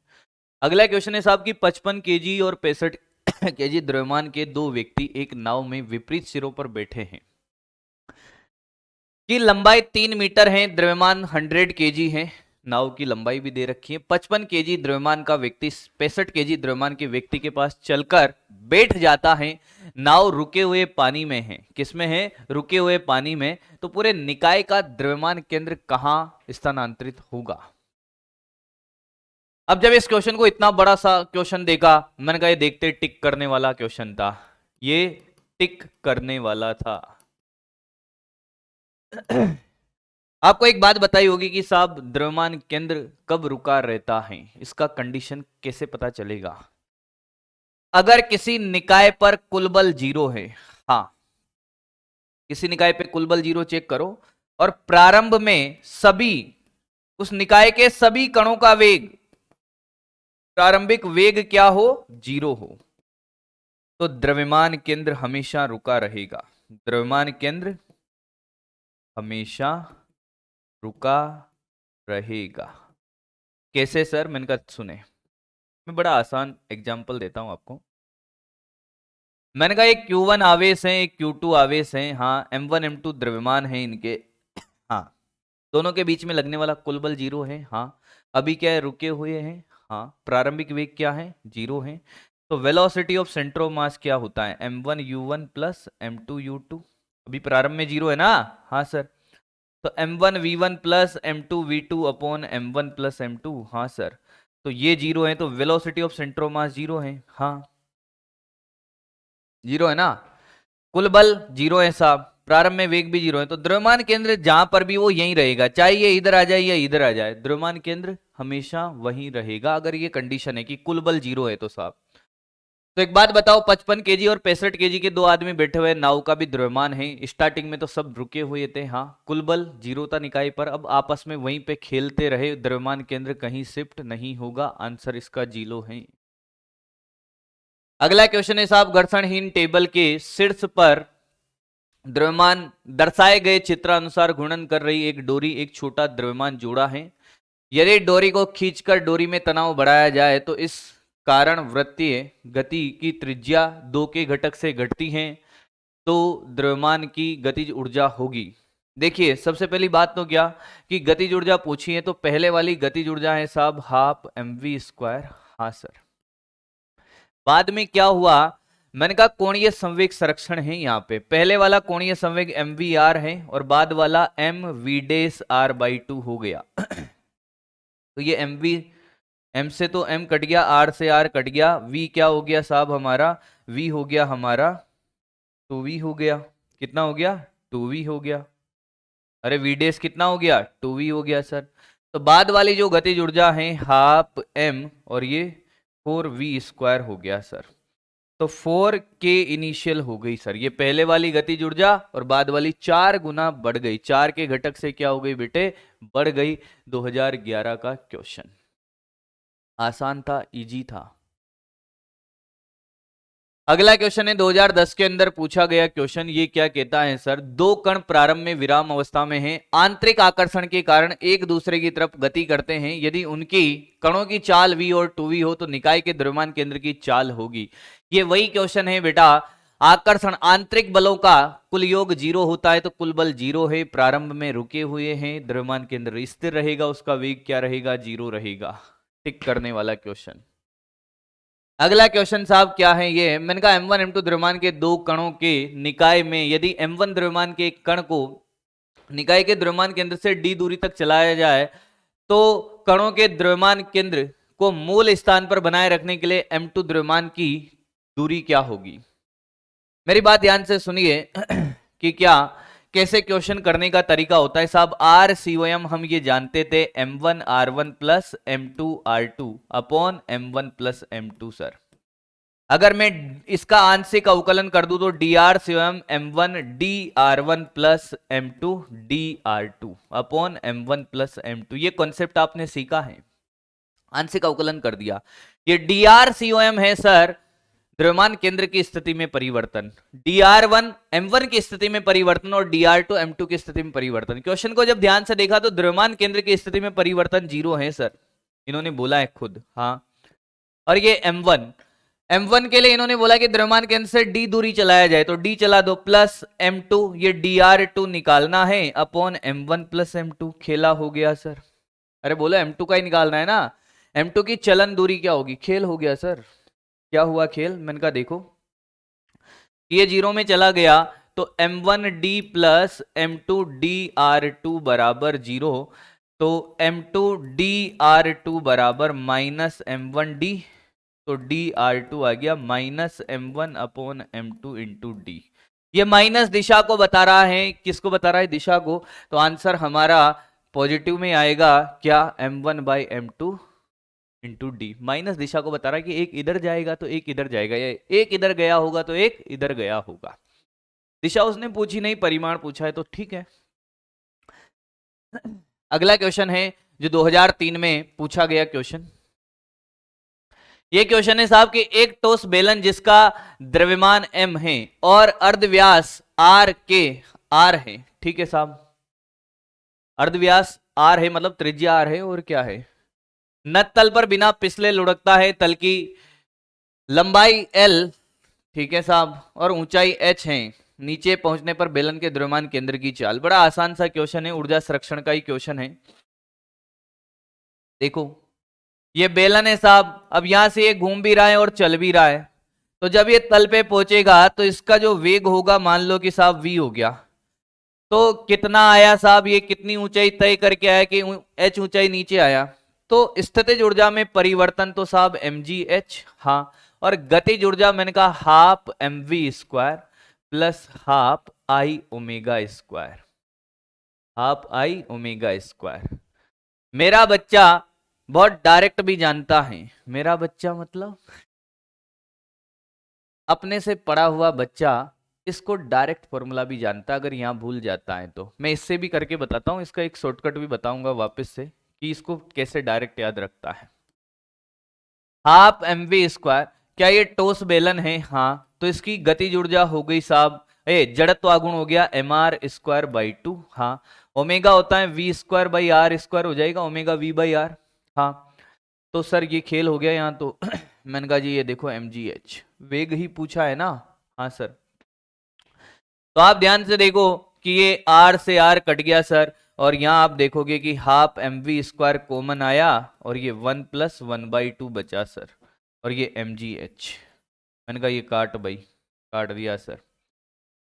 अगला क्वेश्चन है साहब कि 55 केजी और 65 केजी द्रव्यमान के 2 व्यक्ति एक नाव में विपरीत सिरों पर बैठे हैं। की लंबाई 3 मीटर है, द्रव्यमान 100 केजी है। नाव की लंबाई भी दे रखी है। 55 केजी द्रव्यमान का व्यक्ति 65 केजी द्रव्यमान के व्यक्ति के पास चलकर बैठ जाता है। नाव रुके हुए पानी में है। किसमें है? रुके हुए पानी में। तो पूरे निकाय का द्रव्यमान केंद्र कहां स्थानांतरित होगा? अब जब इस क्वेश्चन को, इतना बड़ा सा क्वेश्चन देखा, मैंने कहा ये देखते टिक करने वाला क्वेश्चन था, ये टिक करने वाला था। आपको एक बात बताई होगी कि साहब द्रव्यमान केंद्र कब रुका रहता है, इसका कंडीशन कैसे पता चलेगा? अगर किसी निकाय पर कुल बल 0 है, हाँ, किसी निकाय पे कुल बल 0 चेक करो, और प्रारंभ में सभी, उस निकाय के सभी कणों का वेग, प्रारंभिक वेग क्या हो? 0 हो, तो द्रव्यमान केंद्र हमेशा रुका रहेगा। द्रव्यमान केंद्र हमेशा रुका रहेगा। कैसे सर? मैंने कहा सुने, मैं बड़ा आसान एग्जांपल देता हूं आपको। मैंने कहा एक Q1 आवेश है, एक Q2 आवेश है, हाँ, M1 M2 द्रव्यमान है इनके, हाँ, दोनों के बीच में लगने वाला कुल बल 0 है, हाँ, अभी क्या है? रुके हुए हैं, हाँ, प्रारंभिक वेग क्या है? 0 है। तो velocity of centre of mass क्या होता है? M1 U1 plus M2 U2। अभी प्रारंभ में 0 है ना? हाँ सर। तो M1 V1 plus M2 V2 upon M1 plus M2, हाँ सर। तो ये 0 है, तो velocity of centre of mass 0 है, हाँ, 0 है ना? कुल बल 0 है साहब, प्रारंभ में वेग भी 0 है, तो द्रव्यमान केंद्र जहां पर भी वो यहीं रहेगा, चाहे ये इधर आ जाए या इधर आ जाए, द्रव्यमान केंद्र हमेशा वहीं रहेगा, अगर ये कंडीशन है कि कुल बल 0 है तो साहब। तो एक बात बताओ, 55 केजी और 65 केजी के दो आदमी बैठे हुए, नाव का भी द्रव्यमान है, स्टार्टिंग में तो सब रुके हुए थे, हाँ, कुल बल 0 था निकाय पर, अब आपस में वहीं पे खेलते रहे, द्रव्यमान केंद्र कहीं शिफ्ट नहीं होगा, आंसर इसका 0 है। अगला क्वेश्चन है साहब, घर्षणहीन टेबल के शीर्ष पर द्रव्यमान दर्शाए गए चित्रानुसार घूर्णन कर रही एक डोरी एक छोटा द्रव्यमान जोड़ा है। यदि डोरी को खींचकर डोरी में तनाव बढ़ाया जाए तो इस कारण वृत्तीय गति की त्रिज्या 2 के घटक से घटती है, तो द्रव्यमान की गतिज ऊर्जा होगी। देखिए, सबसे पहली बात तो क्या कि गतिज ऊर्जा पूछी है, तो पहले वाली गतिज ऊर्जा है साहब ½ mv², हाँ सर। बाद में क्या हुआ? मैंने कहा कोणीय संवेग संरक्षण है, यहाँ पे पहले वाला कोणीय संवेग mvr है और बाद वाला mv'(r/2) हो गया। तो ये m से तो m कट गया, r से r कट गया, v क्या हो गया साहब हमारा? v हो गया हमारा 2v हो गया। कितना हो गया? 2v हो गया। अरे v' कितना हो गया? 2v हो गया सर। तो बाद वाली जो गतिज ऊर्जा है ½ m और ये 4v² हो गया सर। तो 4 के इनिशियल हो गई सर, ये पहले वाली गतिज ऊर्जा और बाद वाली 4 गुना बढ़ गई, 4 के घटक से क्या हो गई बेटे? बढ़ गई। 2011 का क्वेश्चन आसान था, इजी था। अगला क्वेश्चन है 2010 के अंदर पूछा गया क्वेश्चन, ये क्या कहता है सर? दो कण प्रारंभ में विराम अवस्था में हैं, आंतरिक आकर्षण के कारण एक दूसरे की तरफ गति करते हैं, यदि उनकी कणों की चाल v और 2v हो तो निकाय के द्रव्यमान केंद्र की चाल होगी। ये वही क्वेश्चन है बेटा, आकर्षण आंतरिक बलों का कुल योग 0 होता है तो कुल बल 0 है, प्रारंभ में रुके हुए हैं, द्रव्यमान केंद्र स्थिर रहेगा, उसका वेग क्या रहेगा? 0 रहेगा। टिक करने वाला क्वेश्चन। अगला क्वेश्चन साहब क्या है? ये मैंने कहा M1 M2 द्रव्यमान के दो कणों के निकाय में यदि M1 द्रव्यमान के एक कण को निकाय के द्रव्यमान केंद्र से d दूरी तक चलाया जाए तो कणों के द्रव्यमान केंद्र को मूल स्थान पर बनाए रखने के लिए M2 द्रव्यमान की दूरी क्या होगी? मेरी बात ध्यान से सुनिए कि क्या कैसे क्वेश्चन करने का तरीका होता है साहब। RCOM हम ये जानते थे M1 R1 plus M2 R2 upon M1 plus M2 sir. अगर मैं इसका आंशिक अवकलन कर दूं तो DRCOM M1 DR1 plus M2 DR2 upon M1 plus M2, ये कॉन्सेप्ट आपने सीखा है, आंशिक अवकलन कर दिया। ये DRCOM है सर द्रव्यमान केंद्र की स्थिति में परिवर्तन, dr1 m1 की स्थिति में परिवर्तन और dr2 m2 की स्थिति में परिवर्तन। क्वेश्चन को जब ध्यान से देखा तो द्रव्यमान केंद्र की स्थिति में परिवर्तन 0 है सर, इन्होंने बोला है खुद, हाँ। और ये m1 m1 के लिए इन्होंने बोला कि द्रव्यमान केंद्र से d दूरी चलाया जाए, तो d चला दो प्लस m2, ये dr2 निकालना है अपॉन m1 प्लस m2। खेला हो गया सर। अरे बोलो m2 का ही निकालना है ना, m2 की चलन दूरी क्या होगी, खेल हो गया सर। क्या हुआ खेल, मैंने कहा देखो ये जीरो में चला गया तो m1d प्लस m2dr2 बराबर जीरो, तो m2dr2 बराबर माइनस m1d, तो dr2 आ गया minus m1 upon m2 into D. ये माइनस दिशा को बता रहा है, किसको बता रहा है, दिशा को। तो आंसर हमारा पॉजिटिव में आएगा क्या, m1 by m2 into D. Minus दिशा को बता रहा है कि एक इधर जाएगा तो एक इधर जाएगा, या एक इधर गया होगा तो एक इधर गया होगा। दिशा उसने पूछी नहीं, परिमाण पूछा है, तो ठीक है। अगला क्वेश्चन है जो 2003 में पूछा गया क्वेश्चन। ये क्वेश्चन है साहब कि एक ठोस बेलन जिसका द्रव्यमान m है और अर्धव्यास r के r है, ठीक है साहब, अर्धव्यास r है मतलब त्रिज्या r है, और क्या है, नत तल पर बिना पिछले लुढ़कता है, तल की लंबाई l, ठीक है साहब, और ऊंचाई h है, नीचे पहुंचने पर बेलन के द्रव्यमान केंद्र की चाल। बड़ा आसान सा क्वेश्चन है, ऊर्जा संरक्षण का ही क्वेश्चन है। देखो ये बेलन है साहब, अब यहां से ये घूम भी रहा है और चल भी रहा है, तो जब ये तल पे पहुंचेगा तो इसका जो वेग होगा मान लो कि साहब v हो गया, तो कितना आया साहब, ये कितनी ऊंचाई तय करके आया कि h ऊंचाई नीचे आया, तो स्थितिज ऊर्जा में परिवर्तन तो साहब mgh, हाँ, और गतिज ऊर्जा मैंने कहा half mv square plus half i omega square, half i omega square. मेरा बच्चा बहुत डायरेक्ट भी जानता है, मेरा बच्चा मतलब अपने से पढ़ा हुआ बच्चा इसको डायरेक्ट फॉर्मूला भी जानता है, अगर यहां भूल जाता है तो मैं इससे भी करके बताता हूं, इसका एक शॉर्टकट भी बताऊंगा वापस से कि इसको कैसे डायरेक्ट याद रखता है। हाफ mv स्क्वायर, क्या ये ठोस बेलन है, हाँ, तो इसकी गतिज ऊर्जा हो गई साहब, जड़त्व गुण हो गया mr स्क्वायर बाई 2, हाँ, ओमेगा होता है v square by R square हो जाएगा, ओमेगा v बाई आर, हाँ। तो सर ये खेल हो गया यहाँ तो मैंने कहा जी ये देखो mgh, वेग ही पूछा है ना, हाँ सर। तो आप ध्यान से देखो कि ये r से r कट गया सर, और यहाँ आप देखोगे कि हाफ mv स्क्वायर कॉमन आया और ये 1 प्लस 1/2 बचा सर, और ये mgh, मैंने कहा ये काट भाई, काट दिया सर।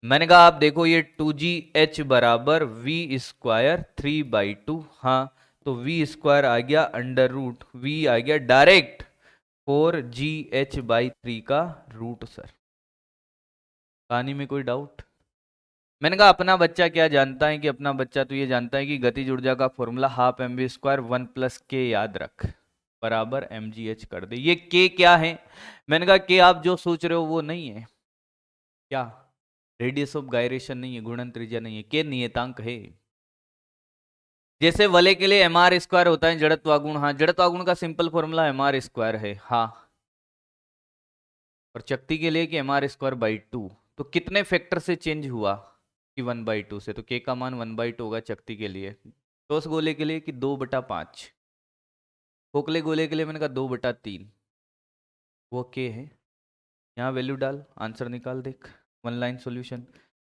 मैंने कहा आप देखो ये 2gh बराबर v स्क्वायर 3/2, हाँ, तो v स्क्वायर आ गया अंडर रूट, v आ गया डायरेक्ट 4gh/3 का रूट सर। कहानी में कोई डाउट? मैंने कहा अपना बच्चा क्या जानता है, कि अपना बच्चा तो ये जानता है कि गतिज ऊर्जा का formula half mv square 1 plus k याद रख बराबर mgh कर दे। ये k क्या है, मैंने कहा k आप जो सोच रहे हो वो नहीं है, क्या रेडियस ऑफ गायरेशन नहीं है, गुणन त्रिज्या नहीं है, k नियतांक है। जैसे वलय के लिए mr स्क्वायर होता है जड़त्वागुण, हाँ, जड़त्वागुण का सिंपल फॉर्मूला mr स्क्वायर है, हाँ, और शक्ति के लिए कि mr स्क्वायर बाई 2, तो कितने फैक्टर से चेंज हुआ कि 1/2 से, तो k का मान 1/2 होगा शक्ति के लिए। ठोस गोले के लिए कि 2/5, खोखले गोले के लिए मैंने कहा 2/3, वो k है, यहाँ वैल्यू डाल आंसर निकाल देख, वन लाइन सॉल्यूशन।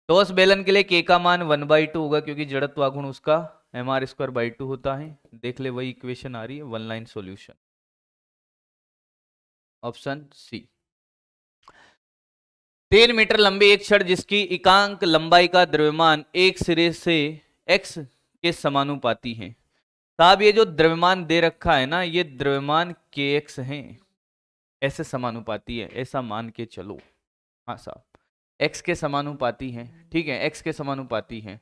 ठोस बेलन के लिए k का मान 1/2 होगा क्योंकि जड़त्वागुण उसका mr स्क्वायर बाई 2 होता है, देख ले वही इक्वेशन आ रही है, one line solution, option C. 3 metre लंबी एक छड़ जिसकी एकांक लंबाई का द्रव्यमान एक सिरे से x के समानुपाती है। साहब ये जो द्रव्यमान दे रखा है ना, ये द्रव्यमान kx है, ऐसे समानुपाती है, ऐसा मान के चलो, हाँ साहब, x के समानुपाती है, ठीक है, x के समानुपाती है,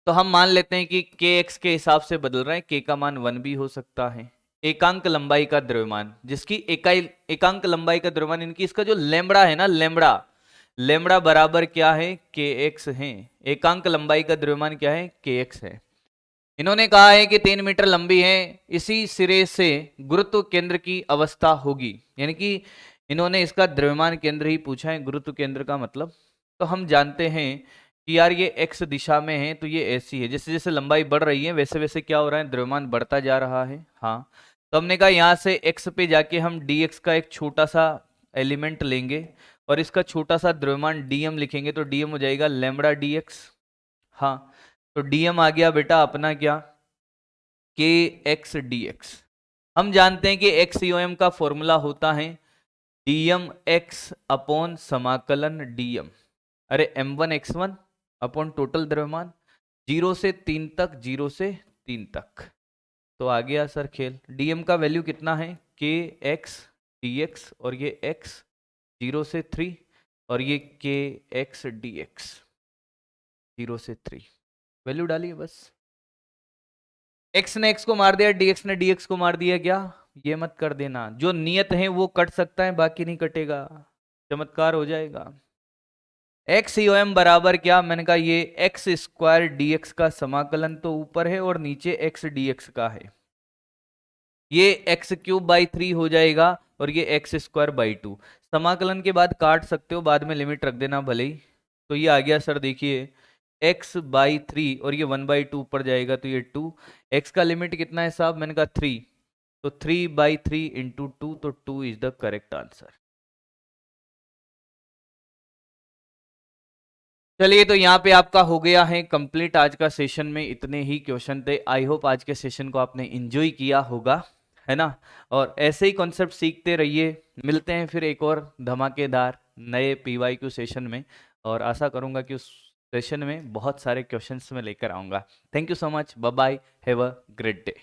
तो हम मान लेते हैं कि kx के हिसाब से बदल रहे हैं, k का मान 1 भी हो सकता है। एकांक लंबाई का द्रव्यमान, जिसकी एकांक लंबाई का द्रव्यमान, इनकी इसका जो लेमड़ा है ना, लेमड़ा बराबर क्या है, kx है, एकांक लंबाई का द्रव्यमान क्या है, kx है। इन्होंने कहा है कि 3 मीटर लंबी है, इसी सिरे से गुरुत्व केंद्र की अवस्था होगी, यानी कि इन्होंने इसका द्रव्यमान केंद्र ही पूछा है, गुरुत्व केंद्र का मतलब, तो हम जानते हैं कि यार ये x दिशा में है तो ये ऐसी है, जैसे जैसे लंबाई बढ़ रही है वैसे वैसे क्या हो रहा है, द्रव्यमान बढ़ता जा रहा है, हाँ। तो हमने कहा यहाँ से x पे जाके हम dx का एक छोटा सा एलिमेंट लेंगे और इसका छोटा सा द्रव्यमान डीएम लिखेंगे तो डीएम हो जाएगा लैम्बडा डीएक्स। हाँ, तो डीएम आ गया बेटा अपना क्या, के एक्स डी एक्स। हम जानते हैं कि एक्स ईओएम का फॉर्मूला होता है डीएम एक्स अपॉन समाकलन डीएम, अरे m1 x1 अपॉन टोटल द्रव्यमान 0 से 3 तक, 0 से 3 तक। तो आ गया सर खेल। डीएम का वैल्यू कितना है, के एक्स डी एक्स, और ये एक्स 0 से 3 और ये के एक्स डी एक्स 0 से 3, वैल्यू डालिए बस। एक्स ने एक्स को मार दिया, डीएक्स ने डीएक्स को मार दिया, क्या ये मत कर देना, जो नियत है वो कट सकता है बाकी नहीं कटेगा, चमत्कार हो जाएगा। एक्स ईओएम बराबर क्या, मैंने कहा ये एक्स स्क्वायर डीएक्स का समाकलन तो ऊपर है और नीचे एक्स डीएक्स का है, ये एक्स क्यूब बाई 3 हो जाएगा और ये एक्स स्क्वायर बाई 2। समाकलन के बाद काट सकते हो, बाद में लिमिट रख देना भले ही। तो ये आ गया सर देखिए x बाई 3 और ये 1/2 ऊपर जाएगा तो ये 2। x का लिमिट कितना है साहब, मैंने कहा 3, तो 3/3 इंटू 2, तो 2 इज द करेक्ट आंसर। चलिए, तो यहाँ पे आपका हो गया है कंप्लीट। आज का सेशन में इतने ही क्वेश्चन थे। आई होप आज के सेशन को आपने एंजॉय किया होगा, है ना। और ऐसे ही कॉन्सेप्ट सीखते रहिए। मिलते हैं फिर एक और धमाकेदार नए PYQ सेशन में, और आशा करूंगा कि उस सेशन में बहुत सारे क्वेश्चंस मैं लेकर आऊंगा। Thank you so much, bye bye, have a great day.